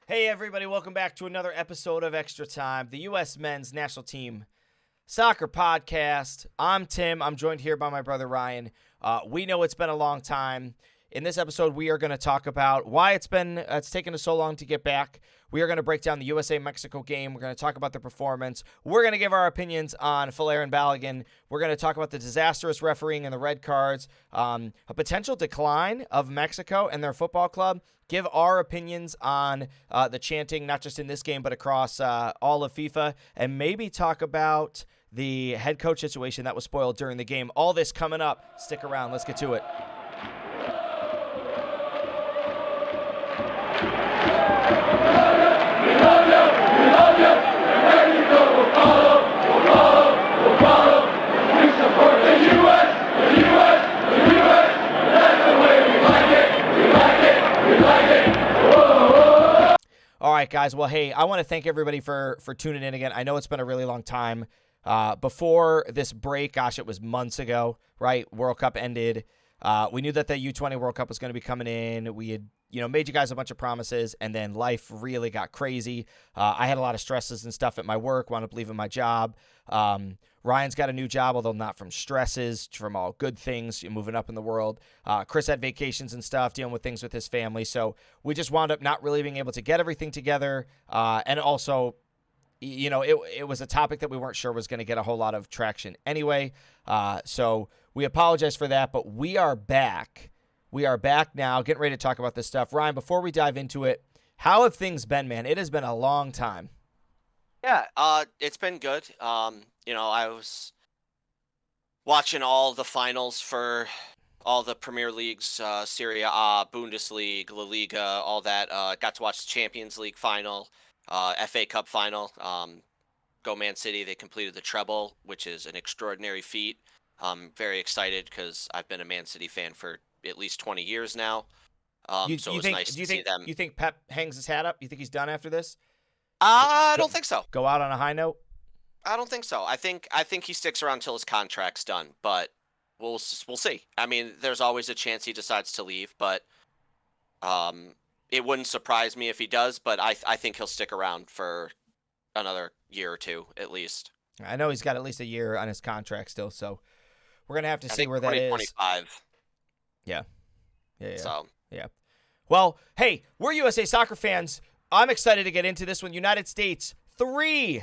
Hey everybody, welcome back to another episode of Extra Time, the U.S. Men's National Team Soccer Podcast. I'm Tim. I'm joined here by my brother Ryan. We know it's been a long time. In this episode, we are going to talk about why it's taken us so long to get back. We are going to break down the USA-Mexico game. We're going to talk about the performance. We're going to give our opinions on Folarin Balogun. We're going to talk about the disastrous refereeing and the red cards, a potential decline of Mexico and their football club, give our opinions on the chanting, not just in this game, but across all of FIFA, and maybe talk about the head coach situation that was spoiled during the game. All this coming up. Stick around. Let's get to it. All right, guys. Well, hey, I want to thank everybody for tuning in again. I know it's been a really long time. Before this break, gosh, it was months ago, right? World Cup ended. We knew that the U20 World Cup was going to be coming in. We had, made you guys a bunch of promises, and then life really got crazy. I had a lot of stresses and stuff at my work, wound up leaving my job. Ryan's got a new job, although not from stresses, from all good things, moving up in the world. Chris had vacations and stuff, dealing with things with his family. So we just wound up not really being able to get everything together. And also, it was a topic that we weren't sure was going to get a whole lot of traction anyway. So we apologize for that, but we are back. We are back now, getting ready to talk about this stuff. Ryan, before we dive into it, how have things been, man? It has been a long time. Yeah, it's been good. I was watching all the finals for all the Premier Leagues, Serie A, Bundesliga, La Liga, all that. Got to watch the Champions League final, FA Cup final. Go Man City, they completed the treble, which is an extraordinary feat. I'm very excited because I've been a Man City fan for at least 20 years now. So it was nice to see them. You think Pep hangs his hat up? You think he's done after this? I don't think so. Go out on a high note? I don't think so. I think he sticks around until his contract's done, but we'll see. I mean, there's always a chance he decides to leave, but it wouldn't surprise me if he does. But I think he'll stick around for another year or two at least. I know he's got at least a year on his contract still, so we're gonna have to see where that is. 2025. Yeah. So yeah. Well, hey, we're USA soccer fans. I'm excited to get into this one. United States 3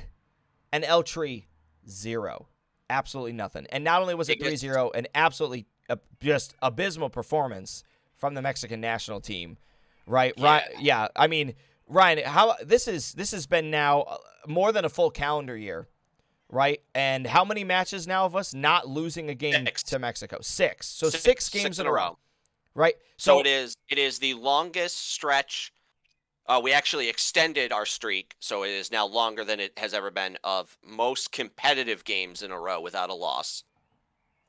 and Eltree 0. Absolutely nothing. And not only was it 3-0, an absolutely just abysmal performance from the Mexican national team, right? Yeah. Right. Yeah. I mean, Ryan, how this has been now more than a full calendar year, right? And how many matches now of us not losing a game to Mexico? 6. So six games in a row. Right? So it is the longest stretch. We actually extended our streak, so it is now longer than it has ever been, of most competitive games in a row without a loss.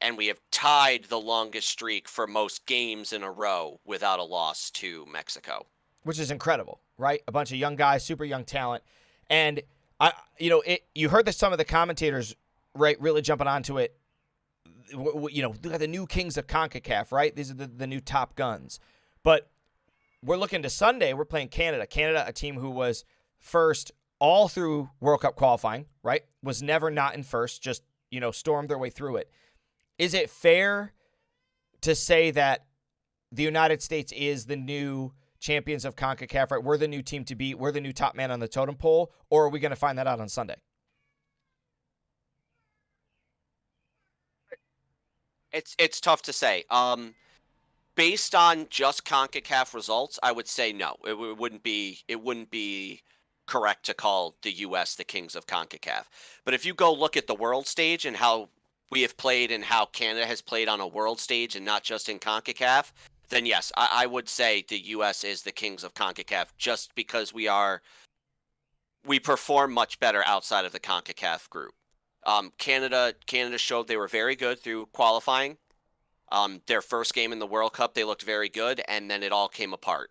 And we have tied the longest streak for most games in a row without a loss to Mexico. Which is incredible, right? A bunch of young guys, super young talent. And, you heard that some of the commentators, right, really jumping onto it. Look at the new kings of CONCACAF, right? These are the new top guns. But we're looking to Sunday. We're playing Canada. Canada, a team who was first all through World Cup qualifying, right? Was never not in first, just, stormed their way through it. Is it fair to say that the United States is the new champions of CONCACAF, right? We're the new team to beat. We're the new top man on the totem pole. Or are we going to find that out on Sunday? It's tough to say. Based on just CONCACAF results, I would say no. It wouldn't be correct to call the U.S. the kings of CONCACAF. But if you go look at the world stage and how we have played and how Canada has played on a world stage and not just in CONCACAF, then yes, I would say the U.S. is the kings of CONCACAF just because we perform much better outside of the CONCACAF group. Canada showed they were very good through qualifying. Their first game in the World Cup, they looked very good, and then it all came apart.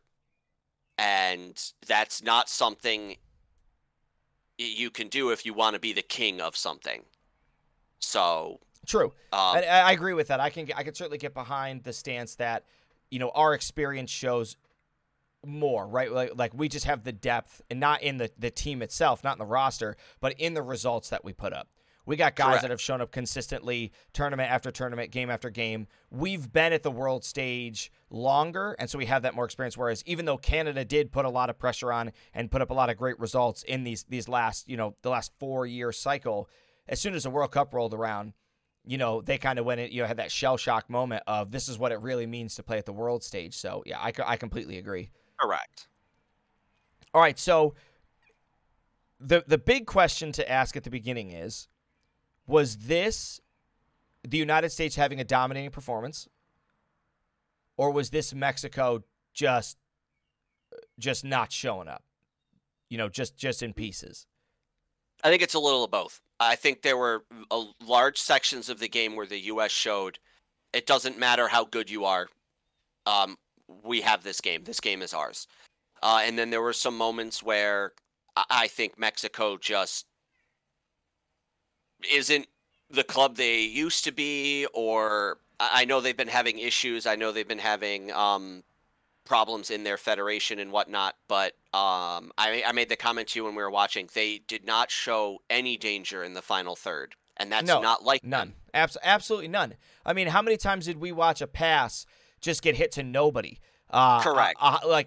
And that's not something you can do if you want to be the king of something. So true. I agree with that. I can certainly get behind the stance that, our experience shows more, right? Like we just have the depth, and not in the team itself, not in the roster, but in the results that we put up. We got guys Correct. that have shown up consistently, tournament after tournament, game after game. We've been at the world stage longer, and so we have that more experience. Whereas even though Canada did put a lot of pressure on and put up a lot of great results in these last, the last 4-year cycle, as soon as the World Cup rolled around, they kind of went in, had that shell shock moment of this is what it really means to play at the world stage. So yeah, I completely agree. Correct. All right, so the big question to ask at the beginning is, was this the United States having a dominating performance, or was this Mexico just not showing up? Just in pieces. I think it's a little of both. I think there were large sections of the game where the U.S. showed it doesn't matter how good you are. We have this game. This game is ours. And then there were some moments where I think Mexico just isn't the club they used to be, or I know they've been having issues. I know they've been having problems in their federation and whatnot, but I made the comment to you when we were watching. They did not show any danger in the final third, and that's not like none. them. Absolutely none. I mean, how many times did we watch a pass just get hit to nobody? Correct.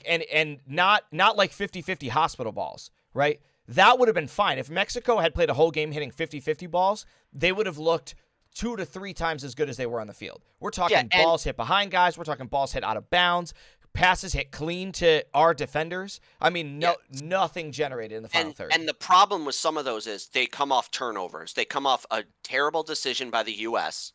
And not like 50-50 hospital balls, right? That would have been fine. If Mexico had played a whole game hitting 50-50 balls, they would have looked 2 to 3 times as good as they were on the field. We're talking balls hit behind guys. We're talking balls hit out of bounds. Passes hit clean to our defenders. I mean, nothing generated in the final third. And the problem with some of those is they come off turnovers. They come off a terrible decision by the U.S.,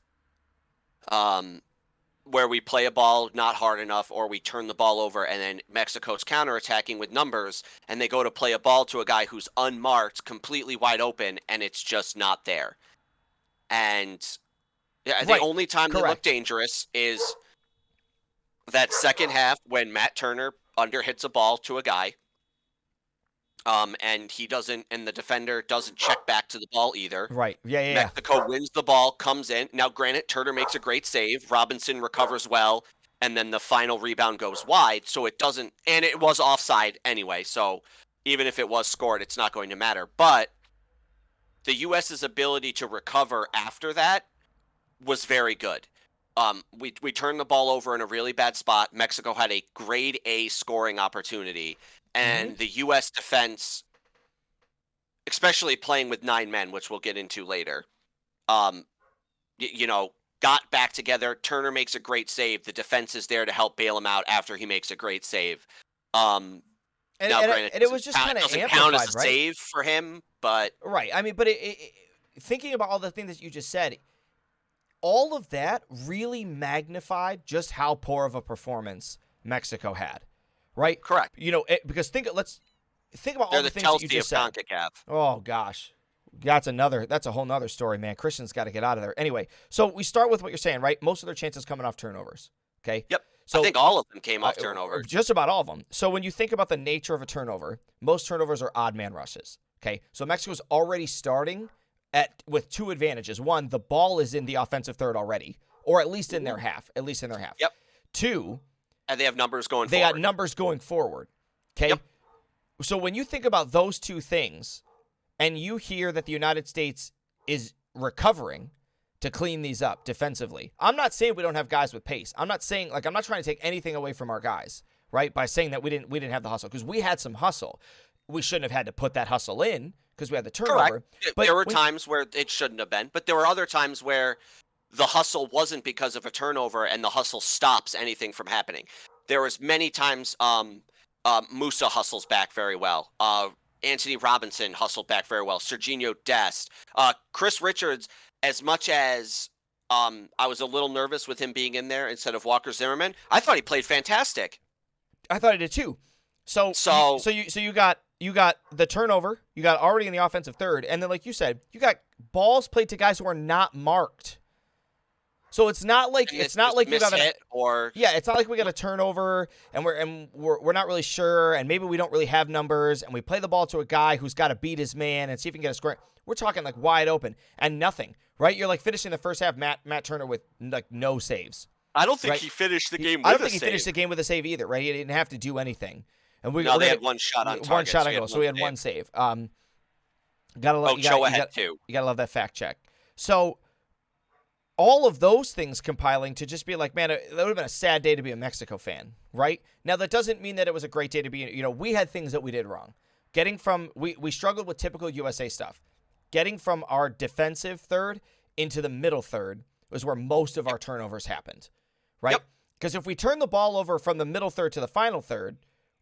where we play a ball not hard enough, or we turn the ball over, and then Mexico's counterattacking with numbers, and they go to play a ball to a guy who's unmarked, completely wide open, and it's just not there. And the only time they look dangerous is that second half when Matt Turner underhits a ball to a guy, and he doesn't, and the defender doesn't check back to the ball either. Right. Yeah. Mexico wins the ball, comes in. Now, granted, Turner makes a great save. Robinson recovers well, and then the final rebound goes wide. So it doesn't, and it was offside anyway. So even if it was scored, it's not going to matter. But the U.S.'s ability to recover after that was very good. We turned the ball over in a really bad spot. Mexico had a grade A scoring opportunity. And the U.S. defense, especially playing with 9 men, which we'll get into later, got back together. Turner makes a great save. The defense is there to help bail him out after he makes a great save. Granted, it was just kind of amplified, count as a right? save for him, but right. I mean, but thinking about all the things that you just said, all of that really magnified just how poor of a performance Mexico had. Right? Correct. Because let's think about all the things that you just said. CONCACAF. Oh gosh. That's a whole nother story, man. Christian's got to get out of there. Anyway, so we start with what you're saying, right? Most of their chances coming off turnovers. Okay? Yep. So I think all of them came off turnovers. Just about all of them. So when you think about the nature of a turnover, most turnovers are odd man rushes. Okay? So Mexico's already starting with 2 advantages. One, the ball is in the offensive third already, or at least in their half. Yep. 2, and they have numbers going forward. They got numbers going forward. Okay? Yep. So when you think about those 2 things, and you hear that the United States is recovering to clean these up defensively, I'm not saying we don't have guys with pace. I'm not saying, I'm not trying to take anything away from our guys, right? By saying that we didn't have the hustle, because we had some hustle. We shouldn't have had to put that hustle in because we had the turnover. Correct. But there were times where it shouldn't have been, but there were other times where the hustle wasn't because of a turnover, and the hustle stops anything from happening. There was many times Musa hustles back very well. Anthony Robinson hustled back very well. Serginho Dest. Chris Richards, as much as I was a little nervous with him being in there instead of Walker Zimmerman, I thought he played fantastic. I thought he did too. So you got the turnover, you got already in the offensive third, and then like you said, you got balls played to guys who are not marked. So it's not like you got it's not like we got a turnover and we're not really sure, and maybe we don't really have numbers, and we play the ball to a guy who's got to beat his man and see if he can get a score. We're talking like wide open and nothing, right? You're like finishing the first half, Matt Turner with like no saves. I don't think right? he finished the game with I don't a think he save. finished the game with a save either, right? He didn't have to do anything. And No, they had one shot on target. One shot on so goal, so we had one save. You had two. You gotta love that fact check. So all of those things compiling to just be like, man, that would have been a sad day to be a Mexico fan, right? Now that doesn't mean that it was a great day to be. We had things that we did wrong. We struggled with typical USA stuff. Getting from our defensive third into the middle third was where most of our turnovers happened, right? Because if we turn the ball over from the middle third to the final third,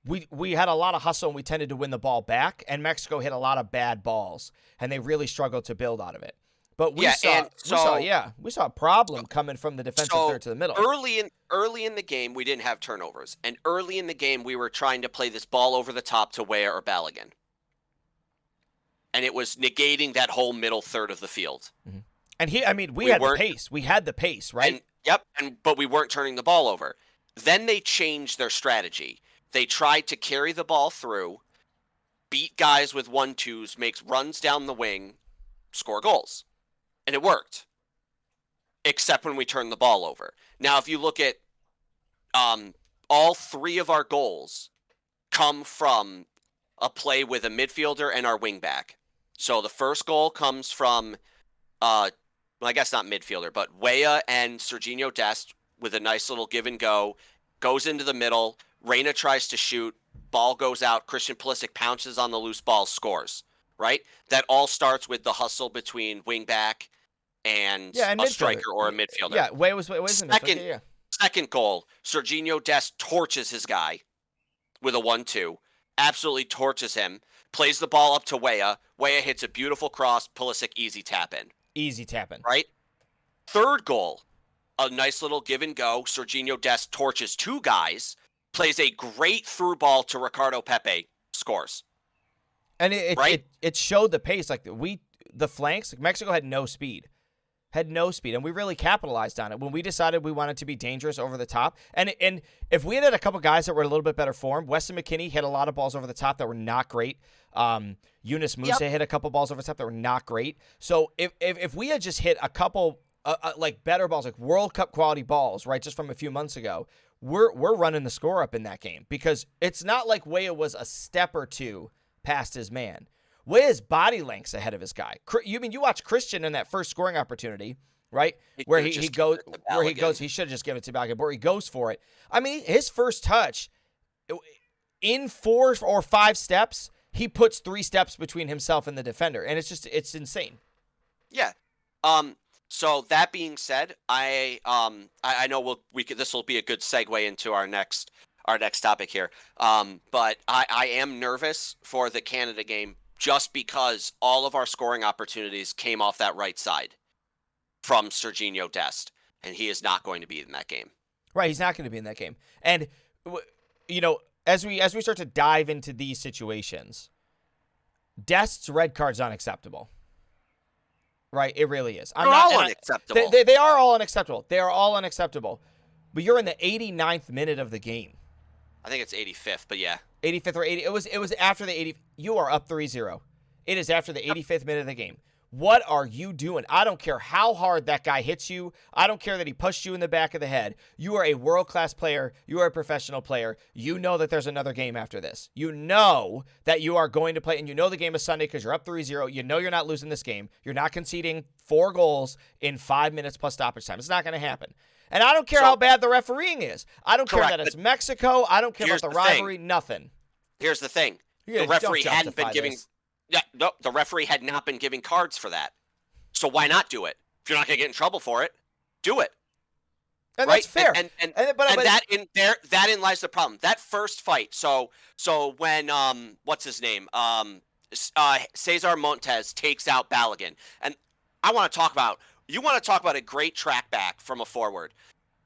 we had a lot of hustle and we tended to win the ball back, and Mexico hit a lot of bad balls, and they really struggled to build out of it. But we saw a problem coming from the defensive third to the middle. Early in the game, we didn't have turnovers, and early in the game, we were trying to play this ball over the top to Weah or Balogun, and it was negating that whole middle third of the field. Mm-hmm. And we had the pace. We had the pace, right? But we weren't turning the ball over. Then they changed their strategy. They tried to carry the ball through, beat guys with 1-2s, makes runs down the wing, score goals. And it worked. Except when we turned the ball over. Now, if you look at all three of our goals come from a play with a midfielder and our wingback. So the first goal comes from, I guess not midfielder, but Weah and Serginho Dest with a nice little give and go. Goes into the middle. Reyna tries to shoot. Ball goes out. Christian Pulisic pounces on the loose ball, scores. Right? That all starts with the hustle between wingback and a striker or a midfielder. Yeah, Weah was in midfielder. Second goal, Serginho Dest torches his guy with a 1-2. Absolutely torches him. Plays the ball up to Weah. Weah hits a beautiful cross. Pulisic easy tap in. Easy tap in. Right? Third goal, a nice little give and go. Serginho Dest torches two guys. Plays a great through ball to Ricardo Pepi. Scores. And it showed the pace. Like the flanks, Mexico had no speed. And we really capitalized on it when we decided we wanted to be dangerous over the top. And if we had a couple guys that were a little bit better formed, Weston McKennie hit a lot of balls over the top that were not great. Yunus Musa hit a couple balls over the top that were not great. So if we had just hit a couple like better balls, like World Cup quality balls, right, just from a few months ago, we're running the score up in that game, because it's not like Weah was a step or two past his man. Weah's body length's ahead of his guy. You watch Christian in that first scoring opportunity, right? Where he goes, he should have just given it to Balogun, but where he goes for it. I mean, his first touch, in 4 or 5 steps, he puts 3 steps between himself and the defender, and it's insane. Yeah. So that being said, I know this will be a good segue into our next topic here. But I am nervous for the Canada game, just because all of our scoring opportunities came off that right side from Serginho Dest, and he is not going to be in that game. Right, he's not going to be in that game. And as we start to dive into these situations, Dest's red card's unacceptable. Right, it really is. They're all unacceptable. They are all unacceptable. They are all unacceptable. But you're in the 89th minute of the game. I think it's 85th, but yeah. 85th or 80. It was after the 80. You are up 3-0. It is after the 85th minute of the game. What are you doing? I don't care how hard that guy hits you. I don't care that he pushed you in the back of the head. You are a world-class player. You are a professional player. You know that there's another game after this. You know that you are going to play, and you know the game is Sunday because you're up 3-0. You know you're not losing this game. You're not conceding 4 goals in 5 minutes plus stoppage time. It's not going to happen. And I don't care how bad the refereeing is. I don't care that it's Mexico. I don't care about the rivalry. Nothing. Here's the thing. The referee hadn't been giving... Yeah, no, the referee had not been giving cards for that. So why not do it? If you're not going to get in trouble for it, do it. And right? That's fair. That in lies the problem. That first fight. So when what's his name? Cesar Montes takes out Balogun, and you want to talk about a great track back from a forward.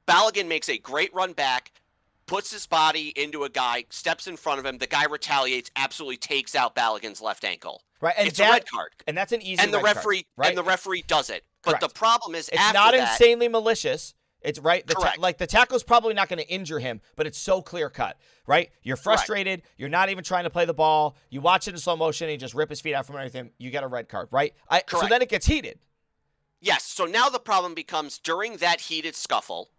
Balogun makes a great run back, puts his body into a guy, steps in front of him. The guy retaliates, absolutely takes out Balogun's left ankle. Right, and it's a red card, and that's an easy. And the red referee card, right? And the referee does it. Correct. But the problem is, it's not insanely malicious. It's right. Correct. The tackle's probably not going to injure him, but it's so clear cut. Right, you're frustrated. Correct. You're not even trying to play the ball. You watch it in slow motion, and you just rip his feet out from underneath him. You get a red card. Right. So then it gets heated. Yes. So now the problem becomes during that heated scuffle,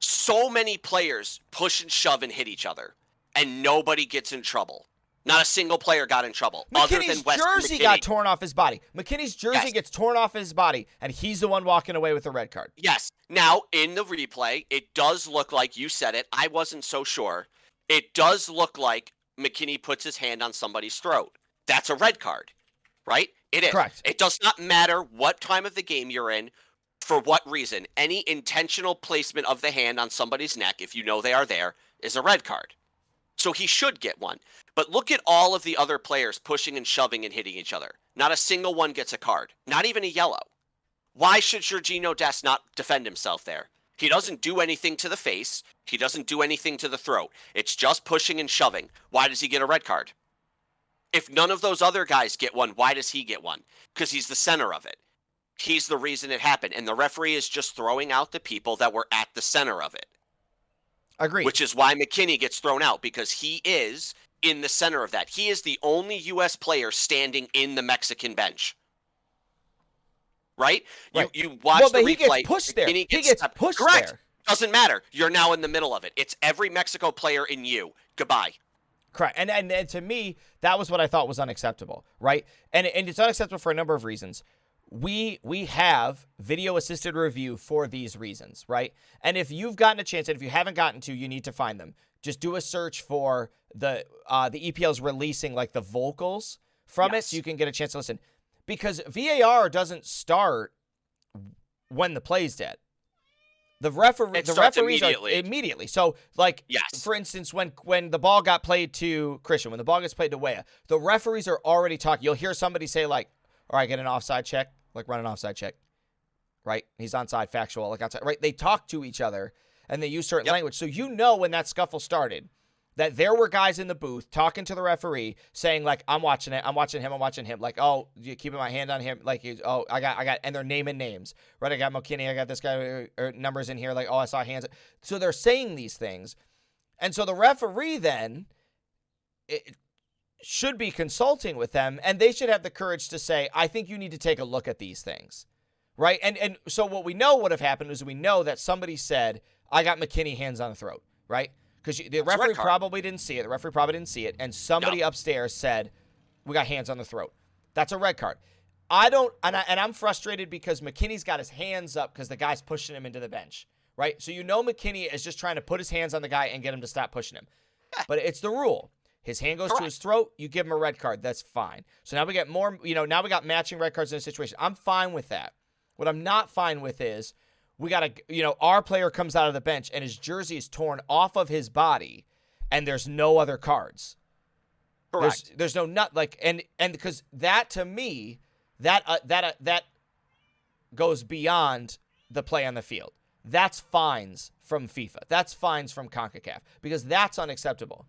So many players push and shove and hit each other, and nobody gets in trouble. Not a single player got in trouble. other than McKinney's Weston jersey McKennie. got torn off his body. McKinney's jersey Yes. gets torn off his body, and he's the one walking away with the red card. Yes. Now, in the replay, it does look like you said it. I wasn't so sure. It does look like McKinney puts his hand on somebody's throat. That's a red card, right? It is. Correct. It does not matter what time of the game you're in, for what reason. Any intentional placement of the hand on somebody's neck, if you know they are there, is a red card. So he should get one. But look at all of the other players pushing and shoving and hitting each other. Not a single one gets a card. Not even a yellow. Why should Jorginho Dest not defend himself there? He doesn't do anything to the face. He doesn't do anything to the throat. It's just pushing and shoving. Why does he get a red card? If none of those other guys get one, why does he get one? Because he's the center of it. He's the reason it happened. And the referee is just throwing out the people that were at the center of it. Agreed. Which is why McKinney gets thrown out, because he is in the center of that. He is the only U.S. player standing in the Mexican bench. Right? Right. You watch the he replay. gets pushed there. McKinney He gets pushed Correct. there. Doesn't matter. You're now in the middle of it. It's every Mexico player in you. Goodbye. Correct. And to me, that was what I thought was unacceptable, right? And it's unacceptable for a number of reasons. We have video assisted review for these reasons, right? And if you've gotten a chance, and if you haven't gotten to, you need to find them. Just do a search for the EPL's releasing like the vocals from it, so you can get a chance to listen. Because VAR doesn't start when the play's dead. The referees are immediately. So, like, for instance, when the ball got played to Christian, when the ball gets played to Weah, the referees are already talking. You'll hear somebody say, like, all right, get an offside check. Like, run an offside check. Right? He's onside, factual, like outside. Right? They talk to each other, and they use certain language. So you know when that scuffle started that there were guys in the booth talking to the referee saying, like, I'm watching it. I'm watching him. Like, oh, you keeping my hand on him. Like, I got, and they're naming names. Right? I got McKinney. I got this guy, or numbers in here. Like, oh, I saw hands. So they're saying these things. And so the referee then should be consulting with them, and they should have the courage to say, I think you need to take a look at these things. Right? And so what we know would have happened is we know that somebody said, I got McKinney hands on the throat. Right? Because the referee probably didn't see it. And somebody upstairs said, we got hands on the throat. That's a red card. I'm frustrated because McKinney's got his hands up because the guy's pushing him into the bench. Right? So you know McKinney is just trying to put his hands on the guy and get him to stop pushing him. But it's the rule. His hand goes to his throat, you give him a red card. That's fine. So now we get more, now we got matching red cards in a situation. I'm fine with that. What I'm not fine with is we got to, our player comes out of the bench and his jersey is torn off of his body and there's no other cards. Correct. There's no nut, like, and because that to me, that goes beyond the play on the field. That's fines from FIFA. That's fines from CONCACAF because that's unacceptable.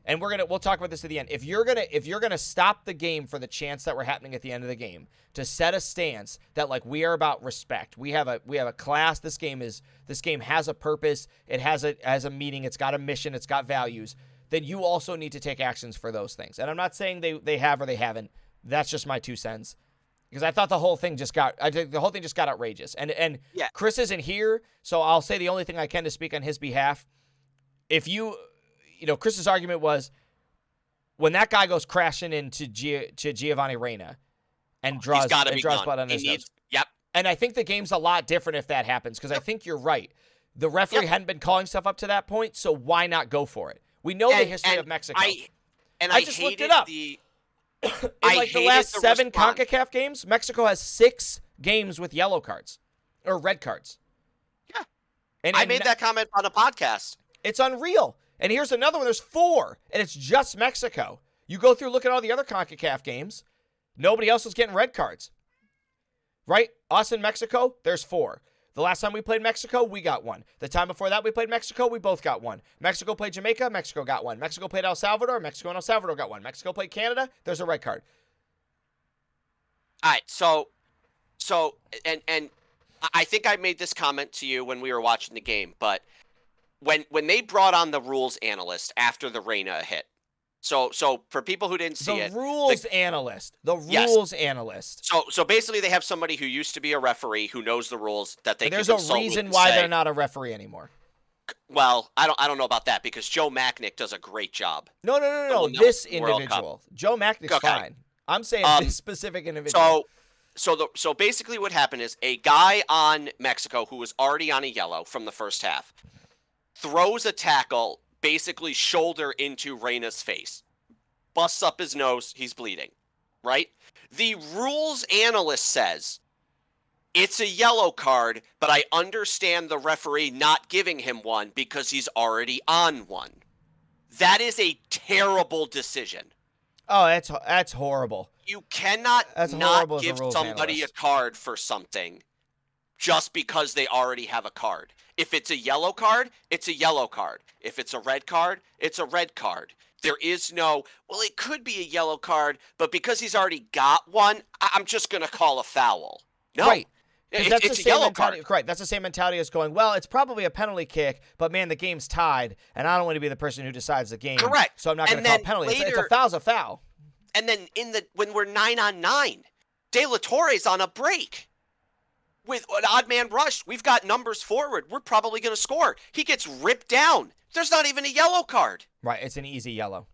And we'll talk about this at the end. If you're gonna stop the game for the chants that were happening at the end of the game, to set a stance that like we are about respect. We have a class. This game has a purpose. It has a meaning. It's got a mission. It's got values. Then you also need to take actions for those things. And I'm not saying they have or they haven't. That's just my 2 cents. Because I thought the whole thing just got outrageous. And Chris isn't here, so I'll say the only thing I can to speak on his behalf. If Chris's argument was when that guy goes crashing into Giovanni Reyna and draws blood on his nose. Yep. And I think the game's a lot different if that happens because I think you're right. The referee hadn't been calling stuff up to that point, so why not go for it? We know the history of Mexico. I just looked it up. In the last 7 CONCACAF games, Mexico has 6 games with yellow cards or red cards. Yeah. And I made that comment on a podcast. It's unreal. And here's another one. There's 4, and it's just Mexico. You go through, look at all the other CONCACAF games. Nobody else is getting red cards. Right? Us in Mexico, there's 4. The last time we played Mexico, we got 1. The time before that we played Mexico, we both got 1. Mexico played Jamaica, Mexico got 1. Mexico played El Salvador, Mexico and El Salvador got 1. Mexico played Canada, there's a red card. All right, so and I think I made this comment to you when we were watching the game, but when they brought on the rules analyst after the Reyna hit, so for people who didn't see the rules analyst. So basically, they have somebody who used to be a referee who knows the rules that they. There's can a consult reason with why say, they're not a referee anymore. Well, I don't know about that because Joe Macknick does a great job. No. Well, This World Cup. individual, Joe Macknick's Okay. fine. I'm saying this specific individual. So basically, what happened is a guy on Mexico who was already on a yellow from the first half throws a tackle, basically shoulder into Reyna's face, busts up his nose, he's bleeding. Right? The rules analyst says it's a yellow card, but I understand the referee not giving him one because he's already on one. That is a terrible decision. Oh, that's horrible. You cannot not give somebody analyst. a card for something just because they already have a card. If it's a yellow card, it's a yellow card. If it's a red card, it's a red card. There is no, well, it could be a yellow card, but because he's already got one, I'm just going to call a foul. No. Right. It's a yellow card. Correct. That's the same mentality as going, well, it's probably a penalty kick, but man, the game's tied, and I don't want to be the person who decides the game. Correct. So I'm not going to call a penalty. It's a foul's a foul. And then when we're 9-on-9, De La Torre's on a break. With an odd man rush, we've got numbers forward. We're probably going to score. He gets ripped down. There's not even a yellow card. Right. It's an easy yellow.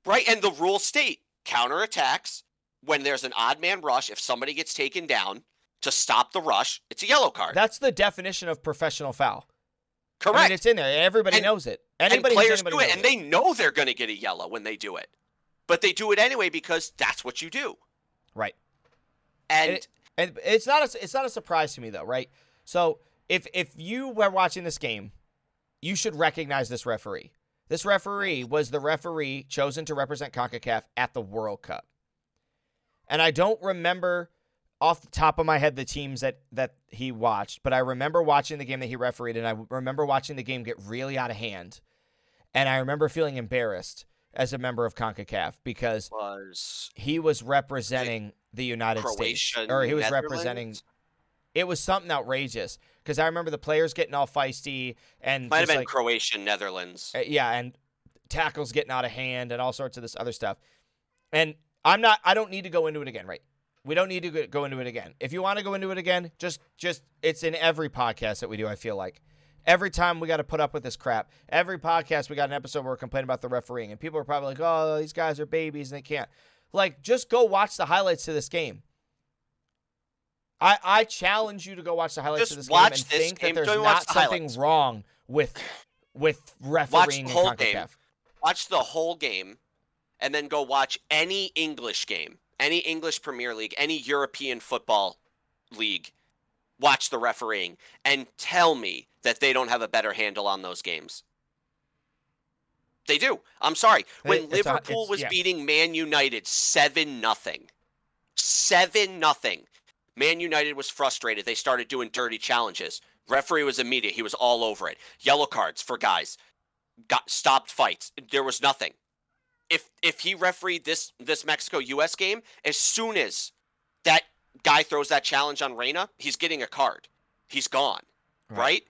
Right. And the rules state counterattacks when there's an odd man rush. If somebody gets taken down to stop the rush, it's a yellow card. That's the definition of professional foul. Correct. I mean, it's in there. Everybody knows it. Anybody and players do it, and they know they're going to get a yellow when they do it. But they do it anyway because that's what you do. Right. And it's not a surprise to me though, right? So if you were watching this game, you should recognize this referee. This referee was the referee chosen to represent CONCACAF at the World Cup. And I don't remember off the top of my head the teams that he watched, but I remember watching the game that he refereed, and I remember watching the game get really out of hand. And I remember feeling embarrassed as a member of CONCACAF because he was representing the United States. Or he was representing... It was something outrageous because I remember the players getting all feisty and might have been Croatian, Netherlands. Yeah, and tackles getting out of hand and all sorts of this other stuff. And I don't need to go into it again, right? We don't need to go into it again. If you want to go into it again, just it's in every podcast that we do, I feel like. Every time we got to put up with this crap. Every podcast we got an episode where we're complaining about the refereeing and people are probably like, "Oh, these guys are babies and they can't." Like, just go watch the highlights to this game. I challenge you to go watch the highlights of this game and think that there's not something wrong with refereeing in CONCACAF. Watch the whole game, and then go watch any English game, any English Premier League, any European football league. Watch the refereeing and tell me that they don't have a better handle on those games. They do. I'm sorry. When Liverpool was beating Man United 7-0. 7-0. Man United was frustrated. They started doing dirty challenges. Referee was immediate. He was all over it. Yellow cards for guys. Got stopped fights. There was nothing. If he refereed this Mexico-US game, as soon as that guy throws that challenge on Reyna, he's getting a card. He's gone. Right?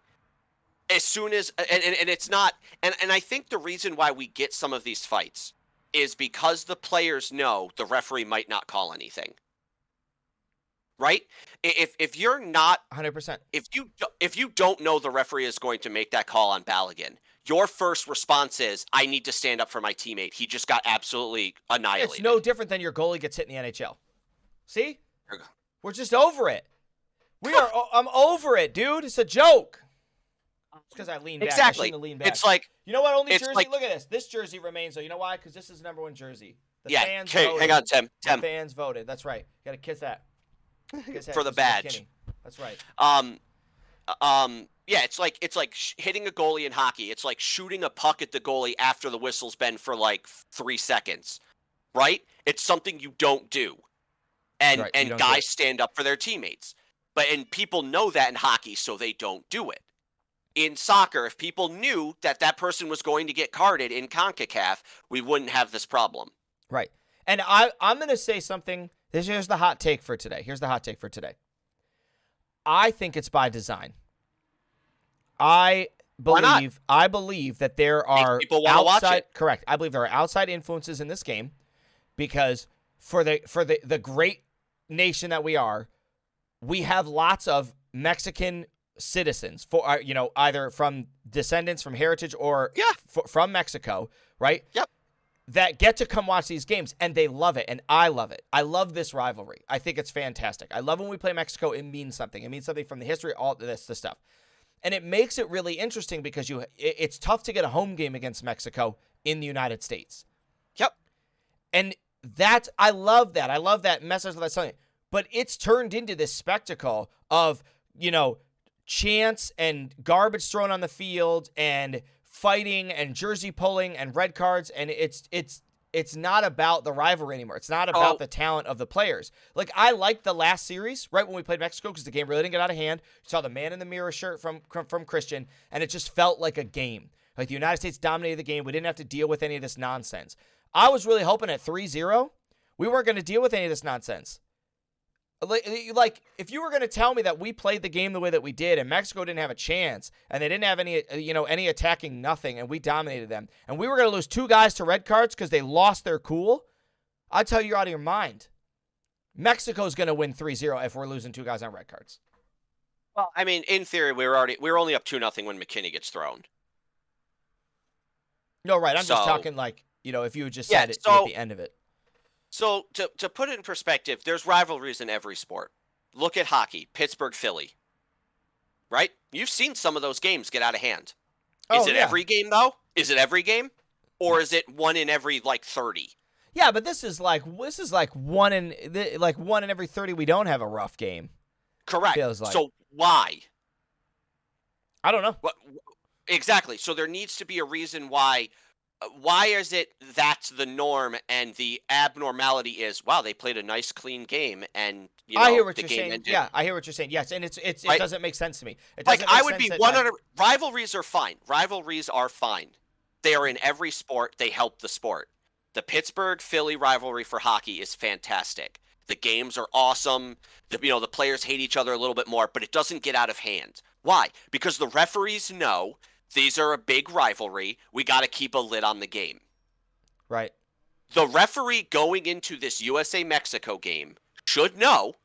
As soon as and it's not and I think the reason why we get some of these fights is because the players know the referee might not call anything. Right? If you're not 100%, if you don't know the referee is going to make that call on Balogun, your first response is, I need to stand up for my teammate. He just got absolutely annihilated. It's no different than your goalie gets hit in the NHL. See? We're just over it. I'm over it, dude. It's a joke. It's because I leaned back. Exactly. I shouldn't have leaned back. It's like, you know what? Only jersey. Look at this. This jersey remains. So you know why? Because this is the number one jersey. The fans voted. Hang on, Tim. The fans voted. That's right. You got to kiss that. For the badge. That's right. Yeah, it's like hitting a goalie in hockey. It's like shooting a puck at the goalie after the whistle's been for like 3 seconds, right? It's something you don't do, and guys stand up for their teammates. And people know that in hockey, so they don't do it. In soccer, if people knew that person was going to get carded in CONCACAF, we wouldn't have this problem. Right. And I'm going to say something. Here's the hot take for today. I think it's by design. I believe that there are people want to watch it. Correct. I believe there are outside influences in this game because for the great nation that we are, we have lots of Mexican citizens, for either from descendants, from heritage, or from Mexico, right? Yep. That get to come watch these games, and they love it, and I love it. I love this rivalry. I think it's fantastic. I love when we play Mexico. It means something. It means something from the history, all this stuff. And it makes it really interesting because it's tough to get a home game against Mexico in the United States. Yep. And I love that. I love that message that's something. But it's turned into this spectacle of, chants and garbage thrown on the field and fighting and jersey pulling and red cards, and it's not about the rivalry anymore. It's not about the talent of the players. Like, I liked the last series, right, when we played Mexico, because the game really didn't get out of hand. You saw the man in the mirror shirt from Christian, and it just felt like a game. Like, the United States dominated the game. We didn't have to deal with any of this nonsense. I was really hoping at 3-0, we weren't going to deal with any of this nonsense. Like, if you were going to tell me that we played the game the way that we did and Mexico didn't have a chance and they didn't have any attacking nothing and we dominated them and we were going to lose 2 guys to red cards because they lost their cool, I'd tell you you're out of your mind. Mexico's going to win 3-0 if we're losing 2 guys on red cards. Well, I mean, in theory, we were only up 2-0 when McKinney gets thrown. No, right. I'm just talking like, if you had just said it at the end of it. So to put it in perspective, there's rivalries in every sport. Look at hockey, Pittsburgh, Philly. Right? You've seen some of those games get out of hand. Is it every game, though? Is it every game? Or is it one in every, 30? Yeah, but this is like one in every 30 we don't have a rough game. Correct. Feels like. So why? I don't know. Exactly. So there needs to be a reason why. Why is it that's the norm and the abnormality is, wow, they played a nice, clean game and I hear what the you're game saying. ended. Yeah, I hear what you're saying. Yes, and it Right? doesn't make sense to me. I would be 100. Rivalries are fine. Rivalries are fine. They are in every sport. They help the sport. The Pittsburgh-Philly rivalry for hockey is fantastic. The games are awesome. The players hate each other a little bit more, but it doesn't get out of hand. Why? Because the referees know these are a big rivalry. We got to keep a lid on the game. Right. The referee going into this USA-Mexico game should know,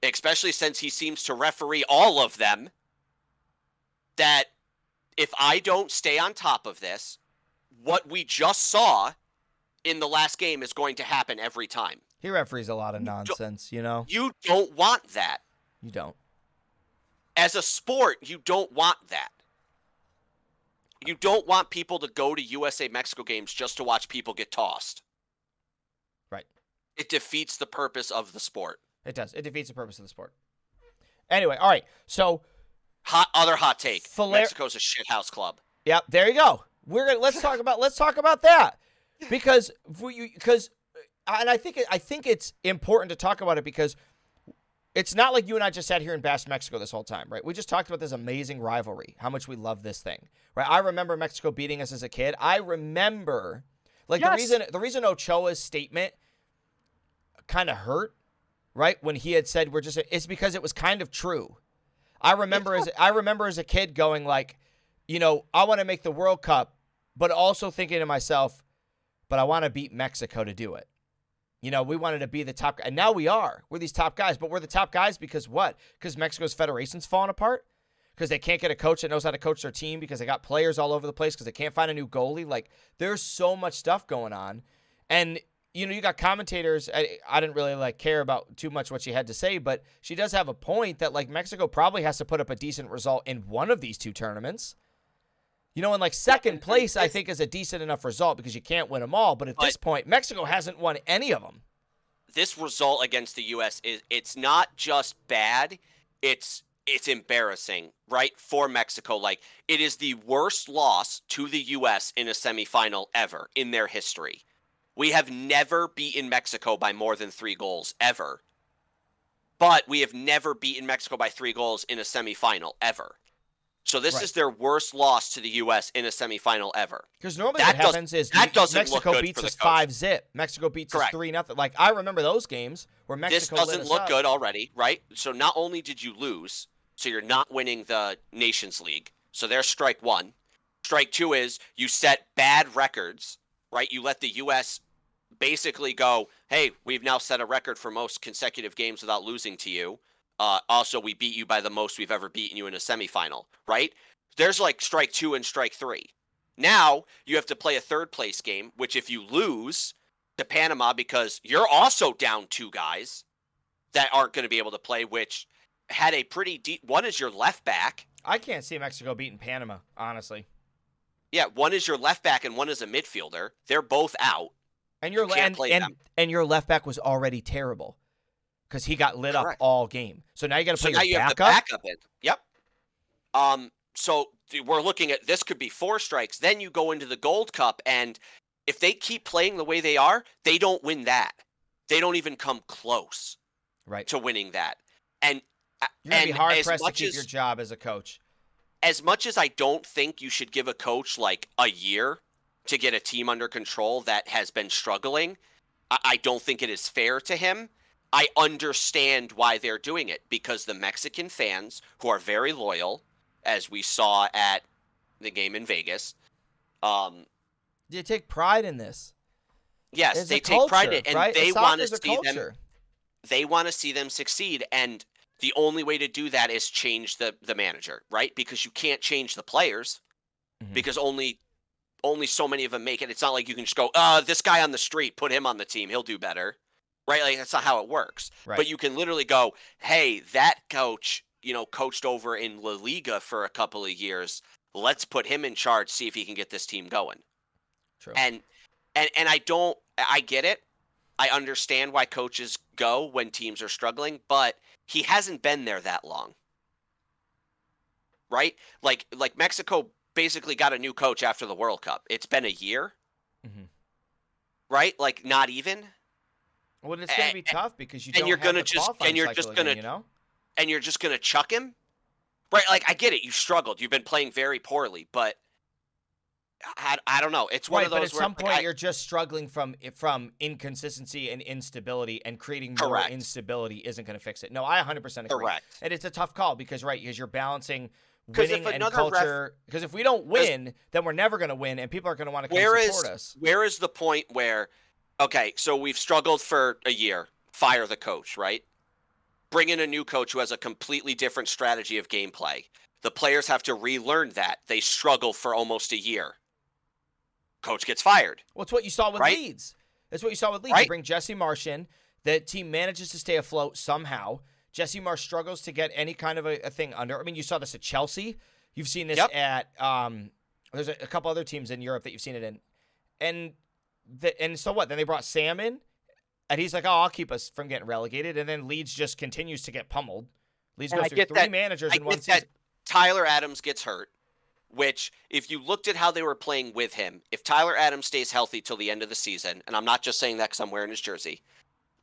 especially since he seems to referee all of them, that if I don't stay on top of this, what we just saw in the last game is going to happen every time. He referees a lot of nonsense, You don't want that. You don't. As a sport, you don't want that. You don't want people to go to USA-Mexico games just to watch people get tossed. Right. It defeats the purpose of the sport. It does. It defeats the purpose of the sport. Anyway, all right. So, other hot take. Mexico's a shithouse club. Yep, there you go. Let's talk about that. Because and I think it's important to talk about it because it's not like you and I just sat here and bashed Mexico this whole time, right? We just talked about this amazing rivalry, how much we love this thing, right? I remember Mexico beating us as a kid. I remember, the reason Ochoa's statement kind of hurt, right, when he had said it's because it was kind of true. I remember as a kid going like, I want to make the World Cup, but also thinking to myself, but I want to beat Mexico to do it. We wanted to be the top guy. And now we are. We're these top guys. But we're the top guys because what? Because Mexico's federation's falling apart? Because they can't get a coach that knows how to coach their team? Because they got players all over the place? Because they can't find a new goalie? Like, there's so much stuff going on. And, you got commentators. I didn't really, care about too much what she had to say. But she does have a point that, Mexico probably has to put up a decent result in one of these 2 tournaments. And second place, I think, is a decent enough result because you can't win them all. But at this point, Mexico hasn't won any of them. This result against the U.S. it's not just bad; it's embarrassing, right, for Mexico. It is the worst loss to the U.S. in a semifinal ever in their history. We have never beaten Mexico by more than 3 goals ever, but we have never beaten Mexico by 3 goals in a semifinal ever. So this is their worst loss to the U.S. in a semifinal ever. Because normally what happens is Mexico beats us 5-0. Mexico beats us 3-0. I remember those games where Mexico This doesn't look good already, right? So not only did you lose, so you're not winning the Nations League. So there's strike 1. Strike 2 is you set bad records, right? You let the U.S. basically go, hey, we've now set a record for most consecutive games without losing to you. Also, we beat you by the most we've ever beaten you in a semifinal, right? There's like strike 2 and strike 3. Now you have to play a third place game, which if you lose to Panama because you're also down 2 guys that aren't going to be able to play, which had a pretty deep. One is your left back. I can't see Mexico beating Panama, honestly. Yeah, one is your left back and one is a midfielder. They're both out. And your and your left back was already terrible because he got lit up all game. So now you got to play your have backup. The backup in. Yep. So we're looking at this could be 4 strikes. Then you go into the Gold Cup, and if they keep playing the way they are, they don't win that. They don't even come close, to winning that. And you're gonna be hard pressed to keep your job as a coach. As much as I don't think you should give a coach like a year to get a team under control that has been struggling, I don't think it is fair to him. I understand why they're doing it, because the Mexican fans, who are very loyal, as we saw at the game in Vegas, they take pride in this. Yes, it's they take pride in it, and right? they want to see them. They want to see them succeed, and the only way to do that is change the manager, right? Because you can't change the players, because only so many of them make it. It's not like you can just go, this guy on the street, put him on the team, he'll do better, right? Like that's not how it works. Right. But you can literally go, hey, that coach, coached over in La Liga for a couple of years. Let's put him in charge, see if he can get this team going. True. And I get it. I understand why coaches go when teams are struggling, but he hasn't been there that long. Right? Like Mexico basically got a new coach after the World Cup. It's been a year. Right? Like not even. Well, it's going to be tough because you don't and you're have gonna the just qualifying and you're cycle just gonna again, and you're just gonna chuck him. Right? Like I get it. You struggled. You've been playing very poorly, but I don't know. It's one of those. But at some point, you're just struggling from inconsistency and instability, and creating more instability isn't going to fix it. No, I 100% agree. Correct. And it's a tough call because you're balancing winning and culture. Because if we don't win, then we're never going to win, and people are going to want to come support us. Where is the point where, okay, so we've struggled for a year, fire the coach, right? Bring in a new coach who has a completely different strategy of gameplay. The players have to relearn that. They struggle for almost a year. Coach gets fired. Well, it's what you saw with Leeds. That's what you saw with Leeds. You bring Jesse Marsh in. The team manages to stay afloat somehow. Jesse Marsh struggles to get any kind of a thing under. I mean, you saw this at Chelsea. You've seen this at there's a couple other teams in Europe that you've seen it in. And so what? Then they brought Sam in, and he's like, oh, I'll keep us from getting relegated. And then Leeds just continues to get pummeled. Leeds goes through 3 managers in one season. Tyler Adams gets hurt. Which, if you looked at how they were playing with him, if Tyler Adams stays healthy till the end of the season, and I'm not just saying that because I'm wearing his jersey,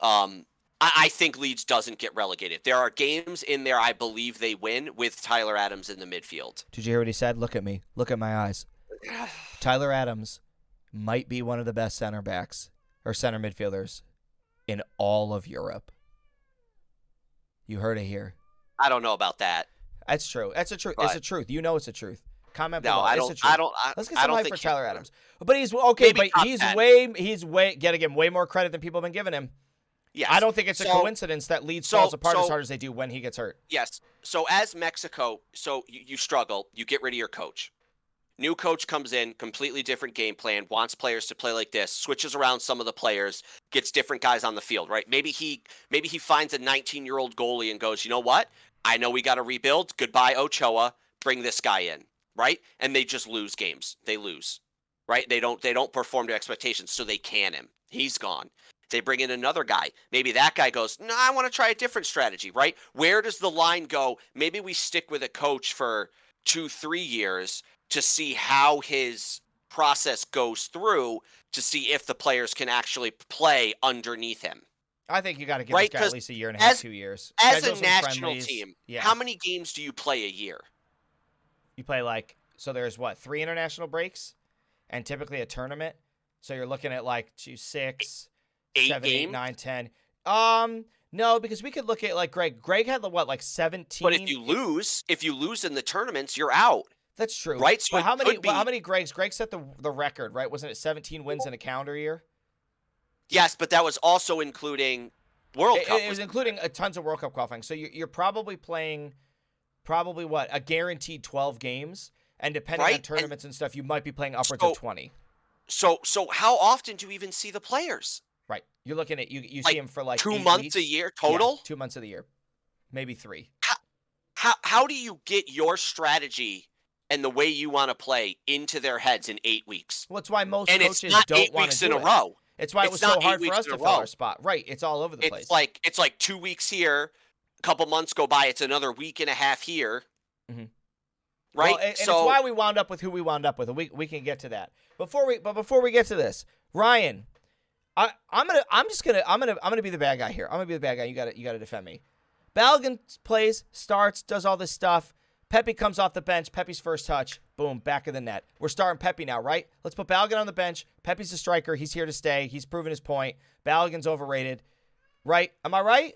I think Leeds doesn't get relegated. There are games in there I believe they win with Tyler Adams in the midfield. Did you hear what he said? Look at me. Look at my eyes. Tyler Adams might be one of the best center backs or center midfielders in all of Europe. You heard it here. I don't know about that. That's true. That's a truth. It's a truth. You know it's a truth. Comment below. No, I don't. Let's get some hype for Tyler Adams. But he's getting way more credit than people have been giving him. Yes. I don't think it's a coincidence that Leeds falls apart as hard as they do when he gets hurt. Yes. So as Mexico, you struggle, you get rid of your coach. New coach comes in, completely different game plan, wants players to play like this, switches around some of the players, gets different guys on the field, right? Maybe he finds a 19-year-old goalie and goes, you know what? I know we got to rebuild. Goodbye, Ochoa. Bring this guy in. Right? And they just lose games. They lose. Right? They don't perform to expectations, so they can him. He's gone. They bring in another guy. Maybe that guy goes, no, I want to try a different strategy, right? Where does the line go? Maybe we stick with a coach for 2-3 years to see how his process goes through to see if the players can actually play underneath him. I think you got to give this guy at least a year and a half, 2 years. As a national team, how many games do you play a year? You play there's 3 international breaks and typically a tournament. So you're looking at 2, 6, 7, games? 8, 9, 10. No, because we could look at GREGG. GREGG had 17. But if you lose in the tournaments, you're out. That's true. Right? So how many GREGGs? GREGG set the record, right? Wasn't it 17 wins in a calendar year? Yes, but that was also including World Cup It was including tons of World Cup qualifying. So you're probably playing what, a guaranteed 12 games, and depending on tournaments and stuff, you might be playing upwards of 20. So how often do you even see the players? Right. You're looking at you Like, see them for like 2 8 months weeks. a year total? Yeah, 2 months of the year. Maybe 3. How do you get your strategy and the way you want to play into their heads in 8 weeks? Well, it's why most And coaches it's not don't 8 want weeks to in do a it. row. It's why it was so hard for us to fill our spot. Right. It's all over the place. It's like 2 weeks here, a couple months go by, it's another week and a half here. Mm-hmm. Right? Well, and it's why we wound up with who we wound up with. We can get to that. Before we get to this, Ryan, I'm gonna be the bad guy here. I'm gonna be the bad guy. You gotta defend me. Balogun plays, starts, does all this stuff. Pepi comes off the bench. Pepi's first touch. Boom, back of the net. We're starting Pepi now, right? Let's put Balogun on the bench. Pepi's a striker. He's here to stay. He's proven his point. Balogun's overrated. Right? Am I right?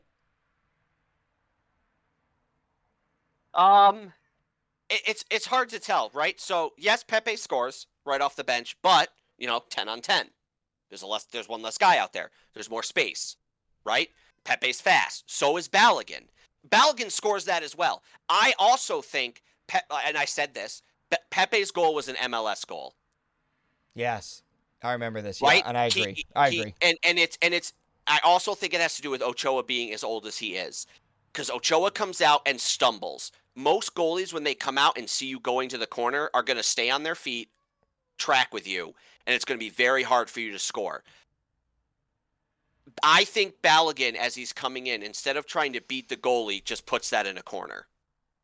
It's hard to tell, right? So, yes, Pepe scores right off the bench, but, 10 on 10. There's one less guy out there. There's more space, right? Pepe's fast. So is Balogun. Balogun scores that as well. I also think, and I said this, Pepe's goal was an MLS goal. Yes, I remember this. Right? Yeah, and I agree. I agree. And it's. I also think it has to do with Ochoa being as old as he is, because Ochoa comes out and stumbles. Most goalies, when they come out and see you going to the corner, are going to stay on their feet, track with you, and it's going to be very hard for you to score. I think Balogun, as he's coming in, instead of trying to beat the goalie, just puts that in a corner,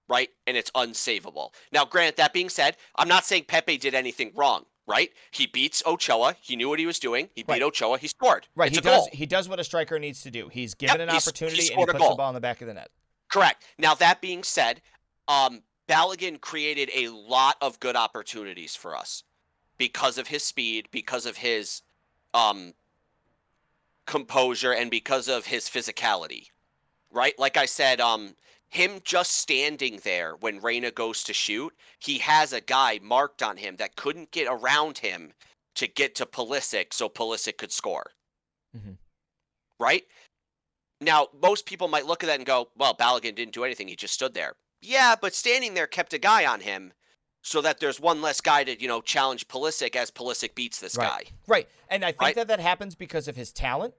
right? And it's unsavable. Now, granted, that being said, I'm not saying Pepe did anything wrong, right? He beats Ochoa. He knew what he was doing. He beat Ochoa. He scored. Right. It's a goal. He does what a striker needs to do. He's given an opportunity and he puts the ball in the back of the net. Correct. Now, that being said, Balogun created a lot of good opportunities for us because of his speed, because of his composure, and because of his physicality, right? Like I said, him just standing there when Reyna goes to shoot, he has a guy marked on him that couldn't get around him to get to Pulisic so Pulisic could score. Mm-hmm. Right? Now, most people might look at that and go, well, Balogun didn't do anything. He just stood there. Yeah, but standing there kept a guy on him so that there's one less guy to, challenge Pulisic as Pulisic beats this guy. Right. And I think that happens because of his talent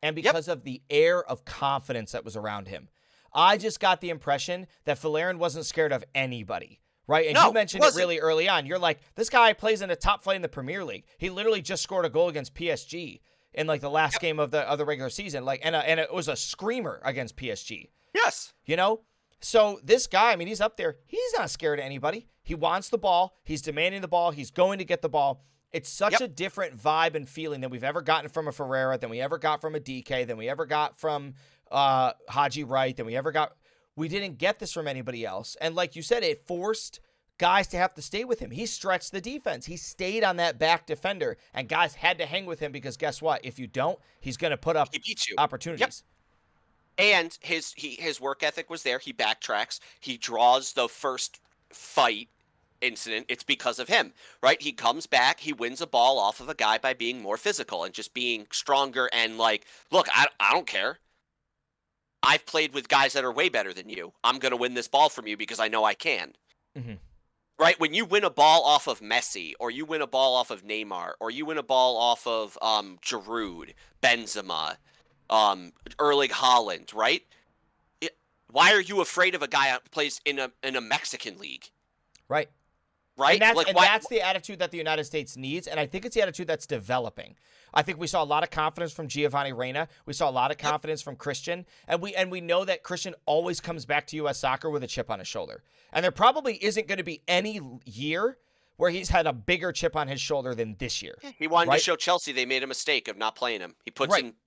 and because of the air of confidence that was around him. I just got the impression that Folarin wasn't scared of anybody, right? And you mentioned it really early on. You're like, this guy plays in a top flight in the Premier League. He literally just scored a goal against PSG in like the last game of the regular season. Like, and it was a screamer against PSG. Yes. So this guy, I mean, he's up there. He's not scared of anybody. He wants the ball. He's demanding the ball. He's going to get the ball. It's such a different vibe and feeling than we've ever gotten from a Ferreira, than we ever got from a DK, than we ever got from Haji Wright, than we didn't get this from anybody else. And like you said, it forced guys to have to stay with him. He stretched the defense. He stayed on that back defender, and guys had to hang with him because guess what? If you don't, he's going to put up opportunities. Yep. And his work ethic was there. He backtracks. He draws the first fight incident. It's because of him, right? He comes back. He wins a ball off of a guy by being more physical and just being stronger and like, look, I don't care. I've played with guys that are way better than you. I'm going to win this ball from you because I know I can. Mm-hmm. Right? When you win a ball off of Messi, or you win a ball off of Neymar, or you win a ball off of Giroud, Benzema, Erling Haaland, right? Why are you afraid of a guy that plays in a Mexican league? Right. Right? And that's the attitude that the United States needs, and I think it's the attitude that's developing. I think we saw a lot of confidence from Giovanni Reyna. We saw a lot of confidence from Christian, and we know that Christian always comes back to U.S. soccer with a chip on his shoulder. And there probably isn't going to be any year where he's had a bigger chip on his shoulder than this year. Yeah, he wanted to show Chelsea they made a mistake of not playing him. He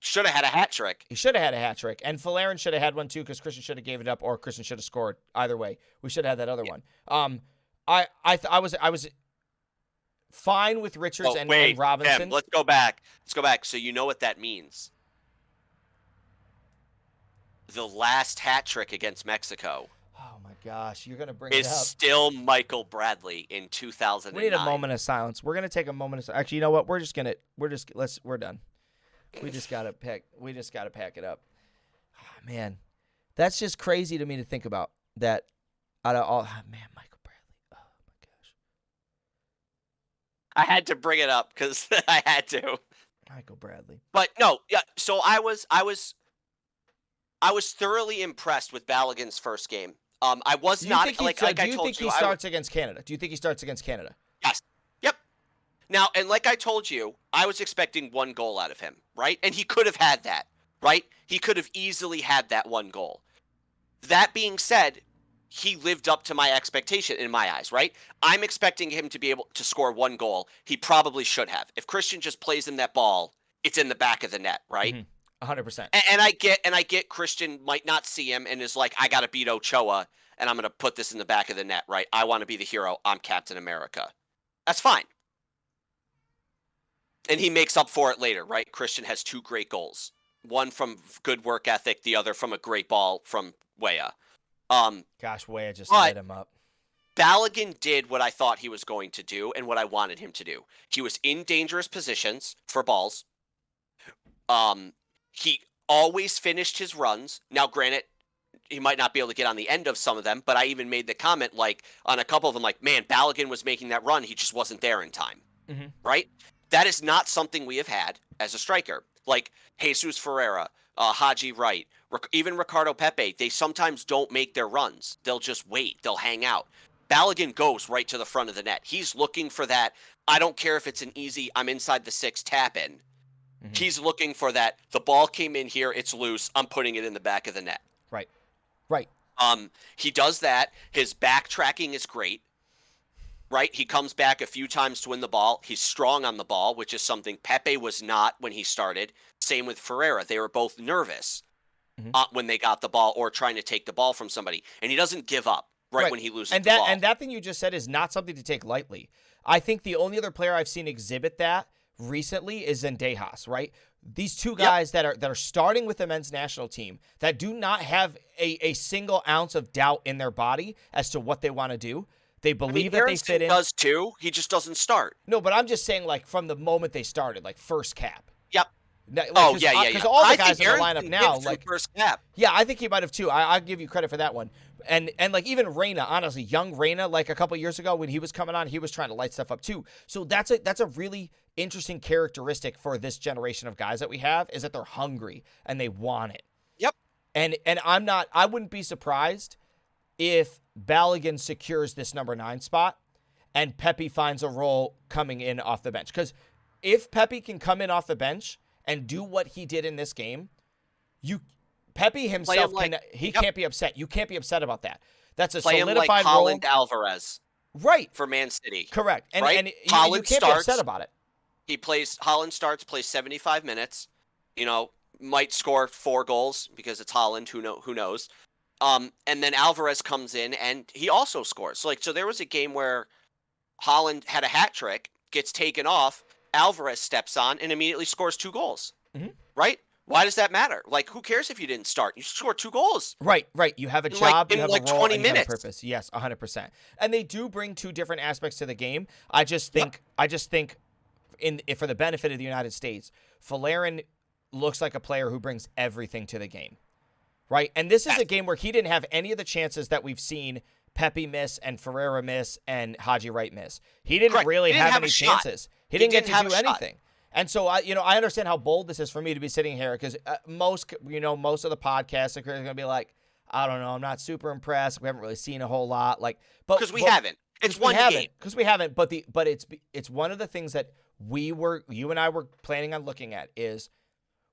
should have had a hat trick. He should have had a hat trick, and Folarin should have had one too because Christian should have gave it up, or Christian should have scored. Either way, we should have had that other one. I was fine with Richards and Robinson. Tim, let's go back. So you know what that means. The last hat trick against Mexico. Oh my gosh, you're gonna bring it up. Is still Michael Bradley in 2009. We need a moment of silence. We're gonna take a moment of silence. Actually, you know what? We're done. We just gotta pack it up. Man, that's just crazy to me to think about. That out of all, man, Michael Bradley. Oh my gosh, I had to bring it up because I had to. Michael Bradley. But no, yeah. So I was thoroughly impressed with Balogun's first game. I was Do you not think he, like so like do I you told think you. he starts against Canada? Do you think he starts against Canada? Yes. Yep. Now, and like I told you, I was expecting one goal out of him, right? And he could have had that, right? He could have easily had that one goal. That being said, he lived up to my expectation in my eyes, right? I'm expecting him to be able to score one goal. He probably should have. If Christian just plays him that ball, it's in the back of the net, right? 100%. And I get Christian might not see him and is like, I got to beat Ochoa and I'm going to put this in the back of the net, right? I want to be the hero. I'm Captain America. That's fine. And he makes up for it later, right? Christian has 2 great goals. One from good work ethic, the other from a great ball from Weah. Gosh, Weah just but lit him up. Balogun did what I thought he was going to do and what I wanted him to do. He was in dangerous positions for balls. He always finished his runs. Now, granted, he might not be able to get on the end of some of them, but I even made the comment, like, on a couple of them, like, man, Balogun was making that run. He just wasn't there in time, right? That is not something we have had as a striker. Like Jesus Ferreira, Haji Wright, even Ricardo Pepe, they sometimes don't make their runs. They'll just wait. They'll hang out. Balogun goes right to the front of the net. He's looking for that. I don't care if it's an easy, I'm inside the 6 tap in. He's looking for that. The ball came in here. It's loose. I'm putting it in the back of the net. Right. He does that. His backtracking is great. Right? He comes back a few times to win the ball. He's strong on the ball, which is something Pepe was not when he started. Same with Ferreira. They were both nervous when they got the ball or trying to take the ball from somebody. And he doesn't give up when he loses the ball. And that thing you just said is not something to take lightly. I think the only other player I've seen exhibit that recently is Zendejas, right? These two guys that are starting with the men's national team that do not have a single ounce of doubt in their body as to what they want to do. They believe that they fit in. Does too. He just doesn't start. No, but I'm just saying, like, from the moment they started, like, first cap. Yep. Like, yeah. Because all the guys in the lineup now, like, first cap. Yeah, I think he might have too. I'll give you credit for that one. And like even Reyna, honestly, young Reyna, like a couple years ago when he was coming on, he was trying to light stuff up too. So that's a really interesting characteristic for this generation of guys that we have is that they're hungry and they want it. Yep. And I wouldn't be surprised if Balogun secures this number 9 spot and Pepi finds a role coming in off the bench. Because if Pepi can come in off the bench and do what he did in this game, Pepi himself can't be upset. You can't be upset about that. That's a play solidified him like role. Holland Alvarez. Right. For Man City. Correct. And, right? and you can't be upset about it. Holland starts, plays 75 minutes, might score 4 goals because it's Holland, who knows. And then Alvarez comes in and he also scores. So there was a game where Holland had a hat trick, gets taken off, Alvarez steps on and immediately scores 2 goals. Right? Why does that matter? Like, who cares if you didn't start? You scored 2 goals. Right. You have a job, you have a role, 20 and you minutes. have a purpose. Yes, 100%. And they do bring 2 different aspects to the game. I just think for the benefit of the United States, Folarin looks like a player who brings everything to the game. Right? And this is a game where he didn't have any of the chances that we've seen Pepi miss and Ferreira miss and Haji Wright miss. He didn't really have any chances. He didn't get to do anything. And so I understand how bold this is for me to be sitting here because most of the podcasts are going to be like, I don't know, I'm not super impressed. We haven't really seen a whole lot, because we haven't. It's one game. Because we haven't. But it's one of the things that you and I were planning on looking at is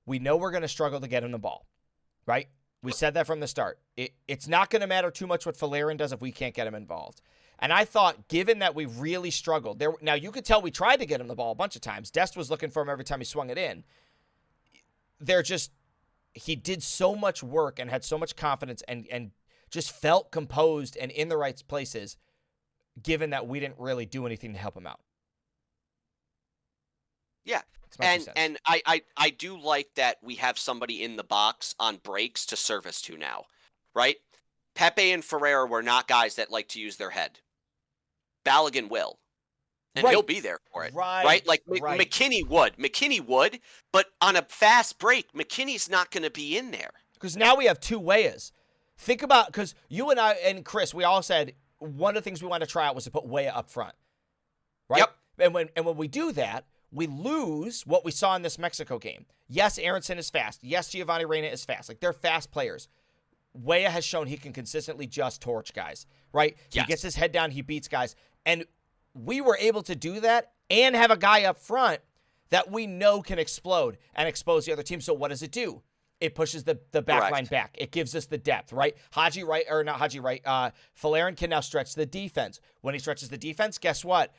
we know we're going to struggle to get him the ball, right? We said that from the start. It's not going to matter too much what Folarin does if we can't get him involved. And I thought, given that we really struggled, now you could tell we tried to get him the ball a bunch of times. Dest was looking for him every time he swung it in. He did so much work and had so much confidence and just felt composed and in the right places, given that we didn't really do anything to help him out. Yeah. And I do like that we have somebody in the box on breaks to service to now, right? Pepe and Ferreira were not guys that like to use their head. Balogun will. And he'll be there for it. Right? Like McKinney would. But on a fast break, McKinney's not going to be in there. Because now we have two Weahs. Think about, because you and I and Chris, we all said one of the things we wanted to try out was to put Weah up front. Right? Yep. And when we do that, we lose what we saw in this Mexico game. Yes, Aronson is fast. Yes, Giovanni Reyna is fast. Like, they're fast players. Weah has shown he can consistently just torch guys, right? He gets his head down, he beats guys. And we were able to do that and have a guy up front that we know can explode and expose the other team. So what does it do? It pushes the back line back. It gives us the depth, right? Folarin can now stretch the defense. When he stretches the defense, guess what?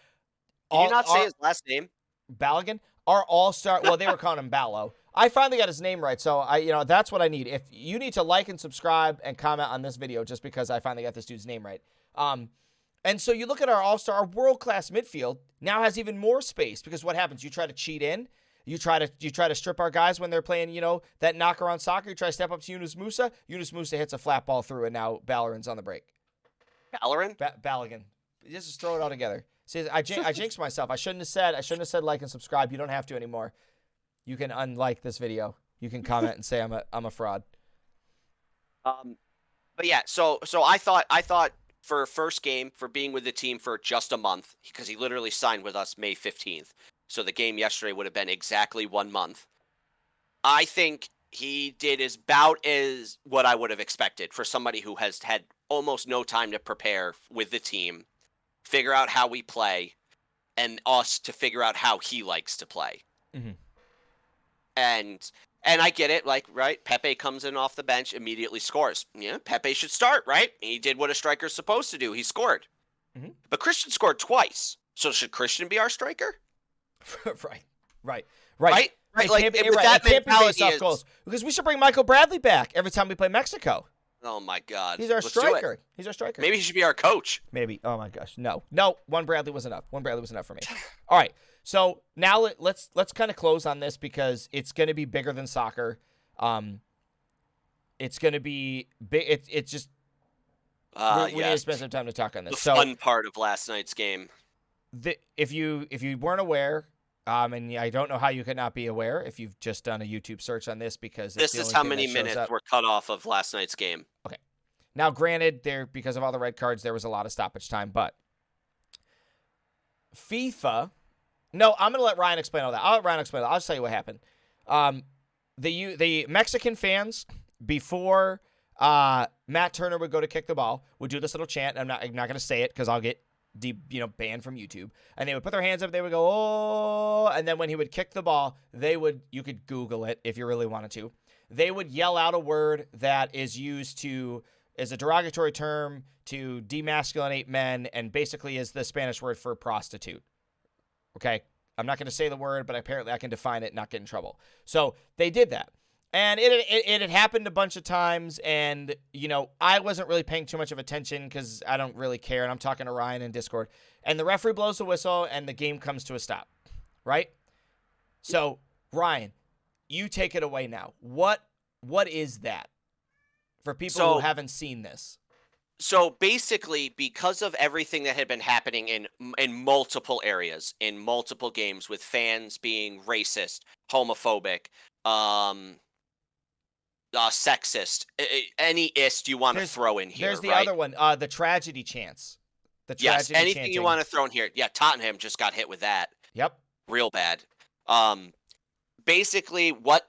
Did you not say his last name? Balogun? Our all-star, well, they were calling him Ballo. I finally got his name right, so that's what I need. If you need to like and subscribe and comment on this video just because I finally got this dude's name right. And so you look at our all-star, our world-class midfield now has even more space because what happens? You try to cheat in. You try to strip our guys when they're playing, that knock-around soccer. You try to step up to Yunus Musa. Yunus Musa hits a flat ball through, and now Ballarin's on the break. Balogun? Balogun. Just throw it all together. See, I jinxed myself. I shouldn't have said like and subscribe. You don't have to anymore. You can unlike this video. You can comment and say I'm a fraud. But yeah, so I thought for first game, for being with the team for just a month, because he literally signed with us May 15th. So the game yesterday would have been exactly 1 month. I think he did about as what I would have expected for somebody who has had almost no time to prepare with the team, figure out how we play, and us to figure out how he likes to play. Mm-hmm. And I get it, like, right, Pepi comes in off the bench, immediately scores. Yeah, Pepi should start, right? He did what a striker's supposed to do. He scored. Mm-hmm. But Christian scored twice. So should Christian be our striker? Right. Like, that mentality is... goals. Because we should bring Michael Bradley back every time we play Mexico. Oh, my God. He's our striker. Maybe he should be our coach. Maybe. Oh, my gosh. No. One Bradley was enough. For me. All right. So now let's kind of close on this because it's going to be bigger than soccer. It's going to be big. It's just we need to spend some time to talk on this. The fun part of last night's game. If you weren't aware, and I don't know how you could not be aware if you've just done a YouTube search on this because this is how many minutes were cut off of last night's game. Okay. Now, granted, because of all the red cards, there was a lot of stoppage time, but FIFA. No, I'm going to let Ryan explain all that. I'll let Ryan explain it. I'll just tell you what happened. The Mexican fans, before Matt Turner would go to kick the ball, would do this little chant. I'm not going to say it because I'll get banned from YouTube. And they would put their hands up. They would go, oh. And then when he would kick the ball, you could Google it if you really wanted to. They would yell out a word that is used as a derogatory term to demasculinate men and basically is the Spanish word for prostitute. Okay, I'm not going to say the word, but apparently I can define it and not get in trouble. So they did that. And it had happened a bunch of times, and, I wasn't really paying too much of attention because I don't really care, and I'm talking to Ryan in Discord. And the referee blows the whistle, and the game comes to a stop, right? So, Ryan, you take it away now. What is that for people who haven't seen this? So basically, because of everything that had been happening in multiple areas, in multiple games, with fans being racist, homophobic, sexist, any ist you want to throw in here. There's the other one, the tragedy chants. Anything chanting. you want to throw in here. Yeah, Tottenham just got hit with that. Yep. Real bad. Basically, what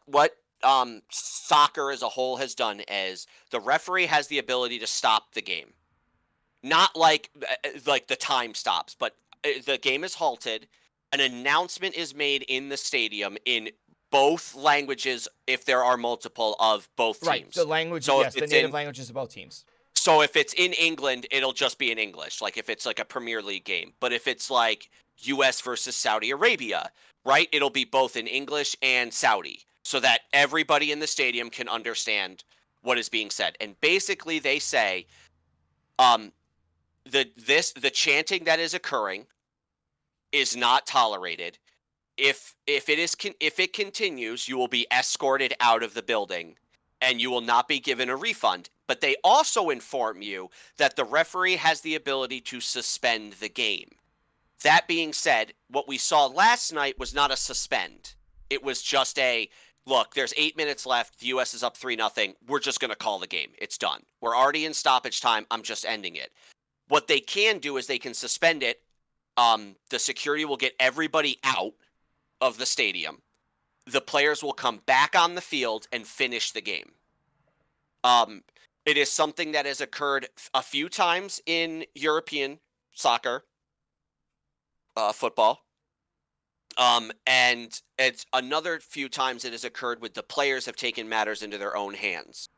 soccer as a whole has done is the referee has the ability to stop the game. Not like the time stops, but the game is halted. An announcement is made in the stadium in both languages if there are multiple of both teams. Right, the language, so yes, the native languages of both teams. So if it's in England, it'll just be in English, like if it's like a Premier League game. But if it's like U.S. versus Saudi Arabia, right, it'll be both in English and Saudi, so that everybody in the stadium can understand what is being said. And basically they say the chanting that is occurring is not tolerated. If it continues, you will be escorted out of the building and you will not be given a refund. But they also inform you that the referee has the ability to suspend the game. That being said, what we saw last night was not a suspend. It was just look, there's 8 minutes left. The U.S. is up 3-0. We're just going to call the game. It's done. We're already in stoppage time. I'm just ending it. What they can do is they can suspend it. The security will get everybody out of the stadium. The players will come back on the field and finish the game. It is something that has occurred a few times in European soccer, football. And it's another few times it has occurred with the players have taken matters into their own hands.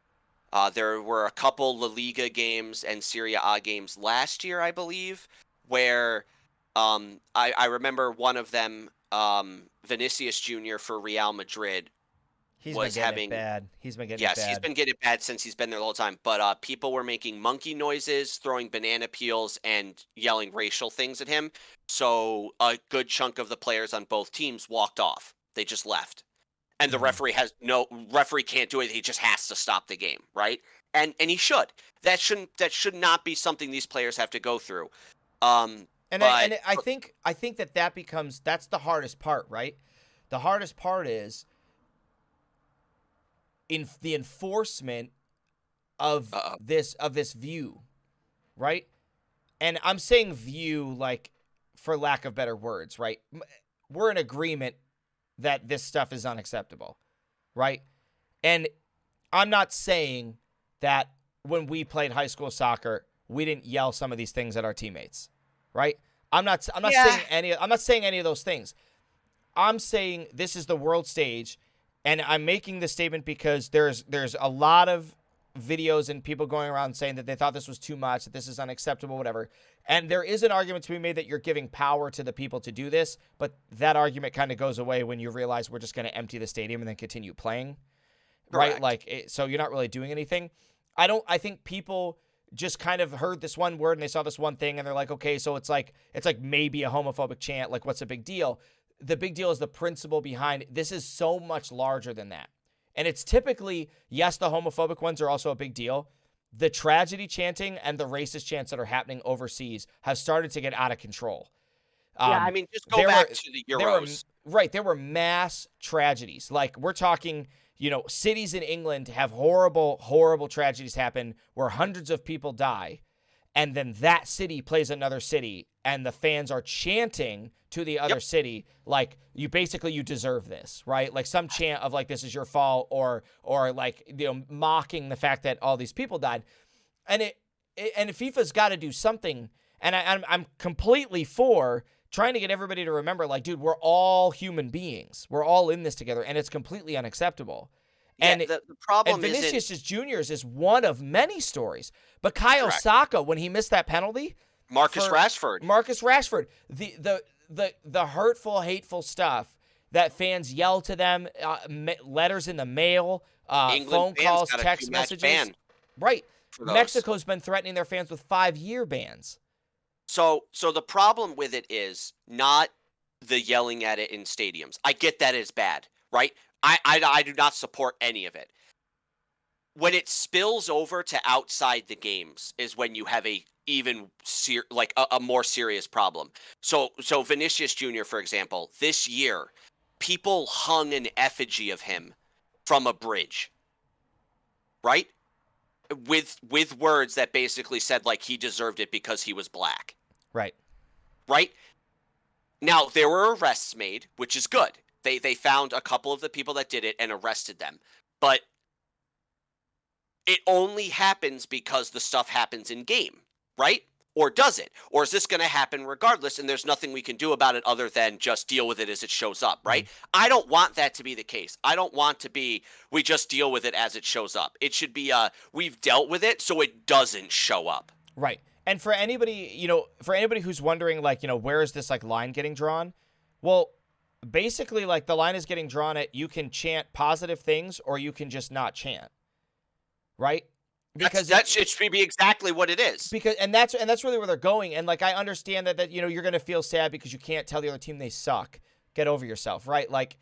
There were a couple La Liga games and Serie A games last year, I believe, where I remember one of them, Vinicius Jr. for Real Madrid. He's been getting it bad. He's been getting it bad. Yes, he's been getting it bad since he's been there the whole time. But people were making monkey noises, throwing banana peels, and yelling racial things at him. So a good chunk of the players on both teams walked off. They just left. And the referee can't do it. He just has to stop the game, right? And he should. That should not be something these players have to go through. I think that's the hardest part, right? The hardest part is in the enforcement of this view, right? And I'm saying view like for lack of better words, right? We're in agreement that this stuff is unacceptable, right? And I'm not saying that when we played high school soccer, we didn't yell some of these things at our teammates, right? I'm not saying any of those things. I'm saying this is the world stage, and I'm making this statement because there's a lot of videos and people going around saying that they thought this was too much, that this is unacceptable, whatever. And there is an argument to be made that you're giving power to the people to do this, but that argument kind of goes away when you realize we're just going to empty the stadium and then continue playing, right? Like, so you're not really doing anything. I think people just kind of heard this one word and they saw this one thing and they're like, okay, so it's like maybe a homophobic chant. Like, what's the big deal? The big deal is the principle behind it. This is so much larger than that. And it's typically, yes, the homophobic ones are also a big deal. The tragedy chanting and the racist chants that are happening overseas have started to get out of control. I mean, just go back to the Euros. There were mass tragedies. Like, we're talking, cities in England have horrible, horrible tragedies happen where hundreds of people die. And then that city plays another city and the fans are chanting to the other city, like, you deserve this, right? Like some chant of like, this is your fault, or like, mocking the fact that all these people died. And FIFA's got to do something. And I'm completely for trying to get everybody to remember, like, dude, we're all human beings. We're all in this together, and it's completely unacceptable. Yeah, and the problem is Vinicius Jr.'s is one of many stories. But Bukayo Saka, when he missed that penalty, Marcus Rashford, the hurtful, hateful stuff that fans yell to them, letters in the mail, phone calls, text messages. Right. Mexico's been threatening their fans with 5-year bans. So the problem with it is not the yelling at it in stadiums. I get that it's bad, right? I do not support any of it. When it spills over to outside the games is when you have a more serious problem. So Vinicius Jr., for example, this year, people hung an effigy of him from a bridge, right? With words that basically said like he deserved it because he was black. Right. Right? Now, there were arrests made, which is good. They found a couple of the people that did it and arrested them. But it only happens because the stuff happens in game, right? Or does it? Or is this going to happen regardless and there's nothing we can do about it other than just deal with it as it shows up, right? I don't want that to be the case. I don't want to be, we just deal with it as it shows up. It should be, we've dealt with it so it doesn't show up. Right. And for anybody, who's wondering, like, where is this, like, line getting drawn? Well, basically, like, the line is getting drawn at you can chant positive things or you can just not chant. Right? Because it should be exactly what it is. And that's really where they're going. And like, I understand that you're going to feel sad because you can't tell the other team they suck. Get over yourself, right? Like,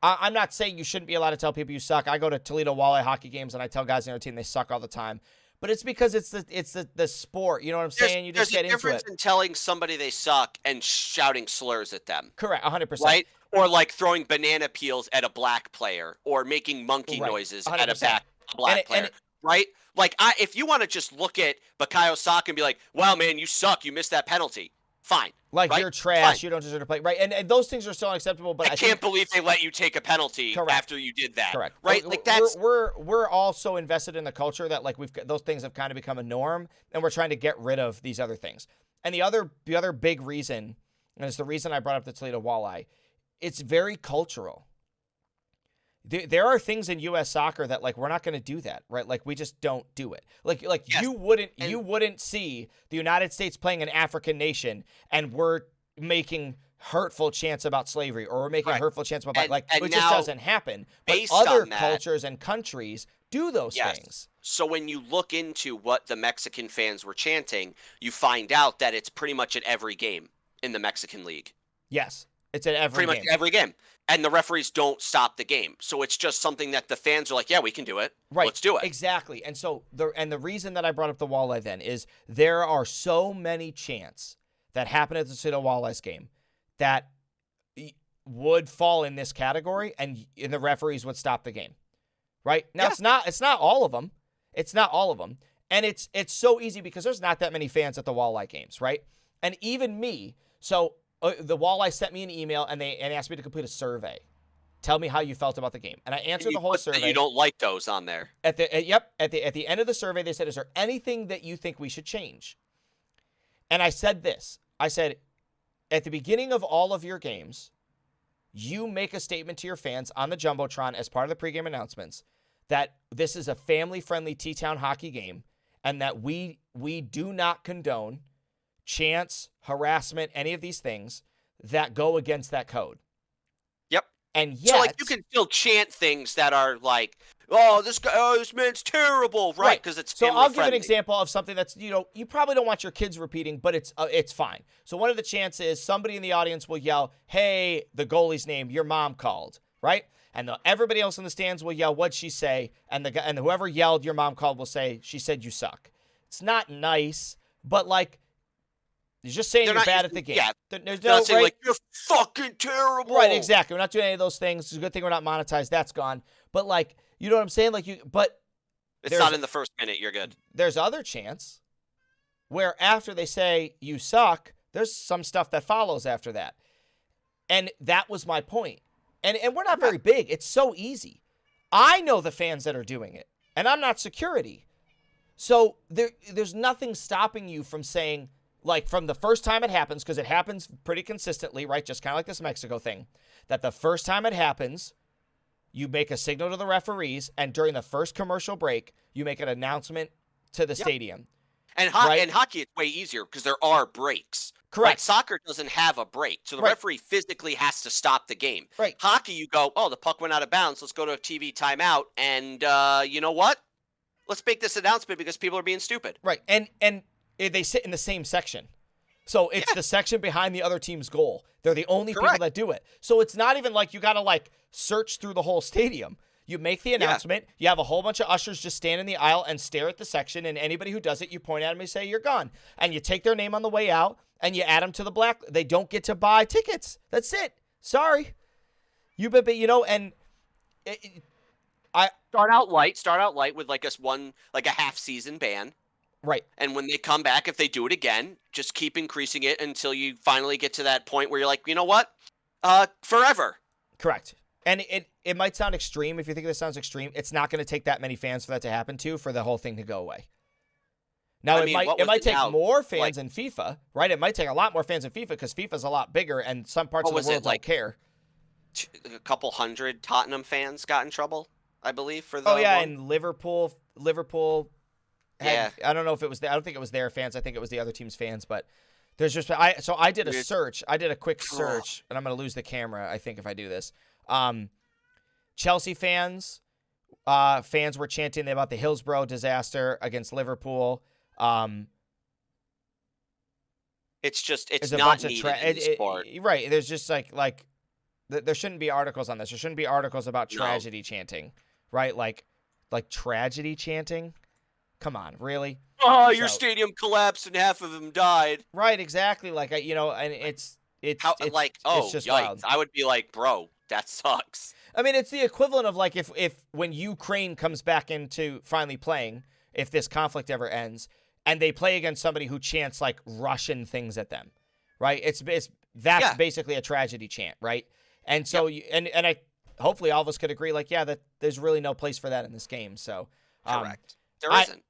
I'm not saying you shouldn't be allowed to tell people you suck. I go to Toledo Walleye hockey games and I tell guys on our team they suck all the time. But it's because it's the sport. You know what I'm saying? You just get into it. There's a difference in telling somebody they suck and shouting slurs at them. Correct, 100%. Right? Or like throwing banana peels at a black player or making monkey noises 100%. at a black player. Right? Like, if you want to just look at Bukayo Saka and be like, wow, man, you suck. You missed that penalty. Fine. Like, right? you're trash. Fine. You don't deserve to play. Right? And those things are still unacceptable. But I can't believe they let you take a penalty after you did that. Correct. Right? Like, that's... We're all so invested in the culture that, like, those things have kind of become a norm, and we're trying to get rid of these other things. And the other big reason, and it's the reason I brought up the Toledo Walleye, it's very cultural. There are things in U.S. soccer that, like, we're not going to do that, right? Like, we just don't do it. Like yes. you wouldn't see the United States playing an African nation and we're making hurtful chants about slavery or we're making hurtful chants about it just doesn't happen. But other cultures and countries do those things. So when you look into what the Mexican fans were chanting, you find out that it's pretty much at every game in the Mexican League. Yes. It's at every game. Pretty much every game. And the referees don't stop the game. So it's just something that the fans are like, yeah, we can do it. Right. Let's do it. Exactly. And so the reason that I brought up the Walleye then is there are so many chants that happen at the Toledo Walleye's game that would fall in this category and the referees would stop the game. Right? Now it's not all of them. It's not all of them. And it's so easy because there's not that many fans at the Walleye games, right? And even me, so the Walleye sent me an email and they asked me to complete a survey. Tell me how you felt about the game. And I answered the whole survey. You don't like those on there. At the end of the survey, they said, is there anything that you think we should change? And I said this. I said, at the beginning of all of your games, you make a statement to your fans on the Jumbotron as part of the pregame announcements that this is a family-friendly T-Town hockey game and that we do not condone chants, harassment, any of these things that go against that code. Yep. And yet, so like you can still chant things that are like, oh, this man's terrible, right? Because it's so. I'll give an example of something that's you probably don't want your kids repeating, but it's fine. So one of the chants is somebody in the audience will yell, "Hey, the goalie's name your mom called," right? And everybody else in the stands will yell, "What'd she say?" And whoever yelled your mom called will say, "She said you suck." It's not nice, but like. You're just saying you're bad at the game. Yeah, there's no saying like you're fucking terrible. Right, exactly. We're not doing any of those things. It's a good thing we're not monetized. That's gone. But like, you know what I'm saying? Like it's not in the first minute. You're good. There's other chants where after they say you suck, there's some stuff that follows after that, and that was my point. And we're not very big. It's so easy. I know the fans that are doing it, and I'm not security, so there's nothing stopping you from saying. Like, from the first time it happens, because it happens pretty consistently, right? Just kind of like this Mexico thing, that the first time it happens, you make a signal to the referees, and during the first commercial break, you make an announcement to the stadium. And hockey, it's way easier because there are breaks. Correct. Like, soccer doesn't have a break, so the referee physically has to stop the game. Right. Hockey, you go, oh, the puck went out of bounds. Let's go to a TV timeout, and you know what? Let's make this announcement because people are being stupid. Right, and they sit in the same section. So it's the section behind the other team's goal. They're the only people that do it. So it's not even like you got to like search through the whole stadium. You make the announcement. You have a whole bunch of ushers just stand in the aisle and stare at the section. And anybody who does it, you point at them and say, you're gone. And you take their name on the way out and you add them to the black. They don't get to buy tickets. That's it. Sorry. And I start out light with like a half season ban. Right. And when they come back, if they do it again, just keep increasing it until you finally get to that point where you're like, you know what? Forever. Correct. And it might sound extreme. If you think this sounds extreme, it's not going to take that many fans for that to happen for the whole thing to go away. Now, it might take more fans in FIFA, right? It might take a lot more fans in FIFA because FIFA's a lot bigger and some parts of the world don't care. A couple hundred Tottenham fans got in trouble, I believe, for the and Liverpool. Yeah, I don't know if it was. I don't think it was their fans. I think it was the other team's fans. But there's just. I did a search. I did a quick search, and I'm going to lose the camera. I think if I do this, Chelsea fans were chanting about the Hillsborough disaster against Liverpool. It's not needed in the sport, right? There's just like there shouldn't be articles on this. There shouldn't be articles about tragedy chanting, right? Like tragedy chanting. come on, really? Oh, your So- stadium collapsed and half of them died. Right, exactly. Like, and How it's like, it's oh, just yikes. wild. I would be like, bro, that sucks. I mean, it's the equivalent of like if when Ukraine comes back into finally playing, if this conflict ever ends, and they play against somebody who chants like Russian things at them, right? That's Yeah. basically a tragedy chant, right? And so and I hopefully all of us could agree, like, yeah, that there's really no place for that in this game. So Correct. There I- isn't.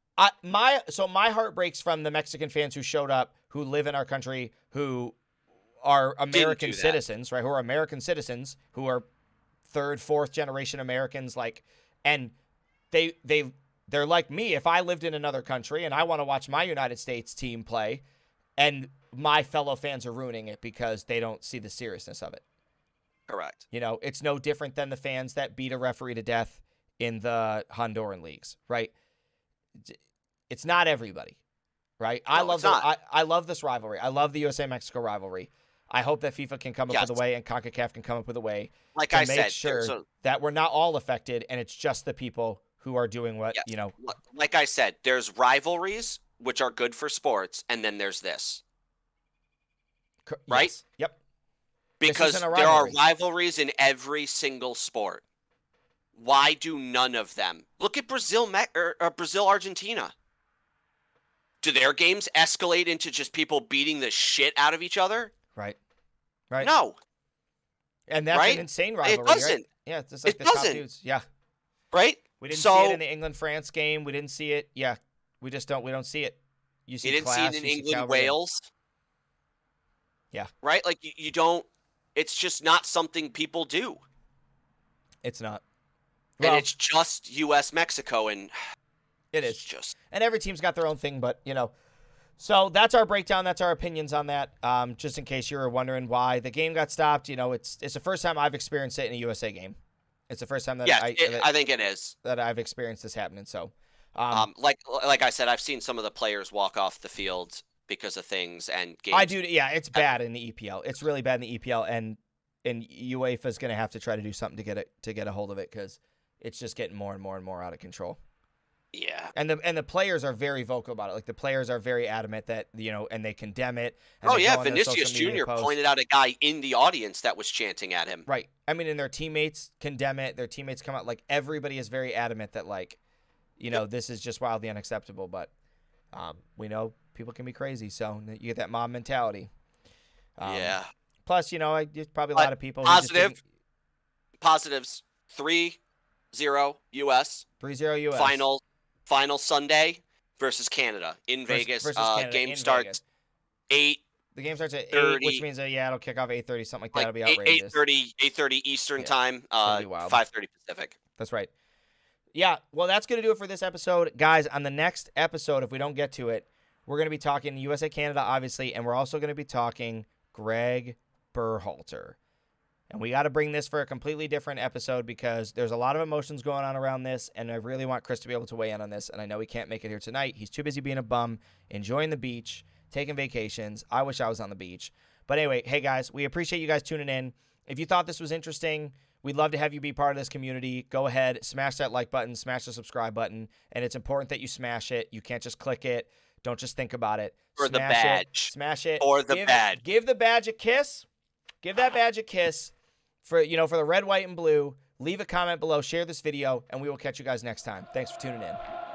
my heart breaks from the Mexican fans who showed up, who live in our country, who are American do that. citizens, right? Who are American citizens, who are third, fourth generation Americans, like, and they're like me. If I lived in another country and I want to watch my United States team play, and my fellow fans are ruining it because they don't see the seriousness of it. Correct. It's no different than the fans that beat a referee to death in the Honduran leagues, right? It's not everybody, right? I love this rivalry. I love the USA-Mexico rivalry. I hope that FIFA can come up with a way and CONCACAF can come up with a way Like to I make said, sure that we're not all affected and it's just the people who are doing what, like I said, there's rivalries which are good for sports, and then there's this. Right? Yes. Yep. Because isn't a there are rivalry. rivalries in every single sport. Why do none of them? Look at Brazil, Argentina. Do their games escalate into just people beating the shit out of each other? Right. Right. No. And that's Right? an insane rivalry. It doesn't. Right? Yeah, it's just like It the top doesn't. dudes. Yeah. Right? We didn't see it in the England-France game. We didn't see it. Yeah. We don't see it. You see You didn't class, see it in you see England, cavalry. Wales. Yeah. Right? Like, you don't. It's just not something people do. It's not. And Well, it's just U.S. Mexico, and it it's is. just. And every team's got their own thing, but, So that's our breakdown. That's our opinions on that. Just in case you were wondering why the game got stopped, it's the first time I've experienced it in a USA game. It's the first time that I think it is. that I've experienced this happening. So, Like I said, I've seen some of the players walk off the field because of things and games. I do. Yeah, it's bad in the EPL. It's really bad in the EPL, and UEFA is going to have to try to do something to get a hold of it because it's just getting more and more and more out of control. Yeah. And the players are very vocal about it. Like the players are very adamant that and they condemn it. And Oh they yeah, go on their Vinicius social media Jr. posts. pointed out a guy in the audience that was chanting at him. Right. I mean, and their teammates condemn it. Their teammates come out. Like everybody is very adamant that this is just wildly unacceptable. But we know people can be crazy, so you get that mob mentality. Yeah. Plus, there's probably a lot of people. Positives 3-0 U.S. 3-0 U.S. Final Sunday versus Canada in Vegas. Versus Canada game in starts Vegas. 8. The game starts at 30, 8, which means it'll kick off 8:30, something like that. It'll be like outrageous. 8:30 Eastern time. gonna be wild. 5:30 Pacific. That's right. Yeah, well, that's going to do it for this episode. Guys, on the next episode, if we don't get to it, we're going to be talking USA, Canada, obviously, and we're also going to be talking Greg Berhalter. And we got to bring this for a completely different episode because there's a lot of emotions going on around this, and I really want Chris to be able to weigh in on this, and I know he can't make it here tonight. He's too busy being a bum, enjoying the beach, taking vacations. I wish I was on the beach. But anyway, hey, guys, we appreciate you guys tuning in. If you thought this was interesting, we'd love to have you be part of this community. Go ahead, smash that like button, smash the subscribe button, and it's important that you smash it. You can't just click it. Don't just think about it. Or the Smash badge. it, smash it. Or the badge. Give the badge a kiss. Give that badge a kiss for the red, white, and blue. Leave a comment below. Share this video, and we will catch you guys next time. Thanks for tuning in.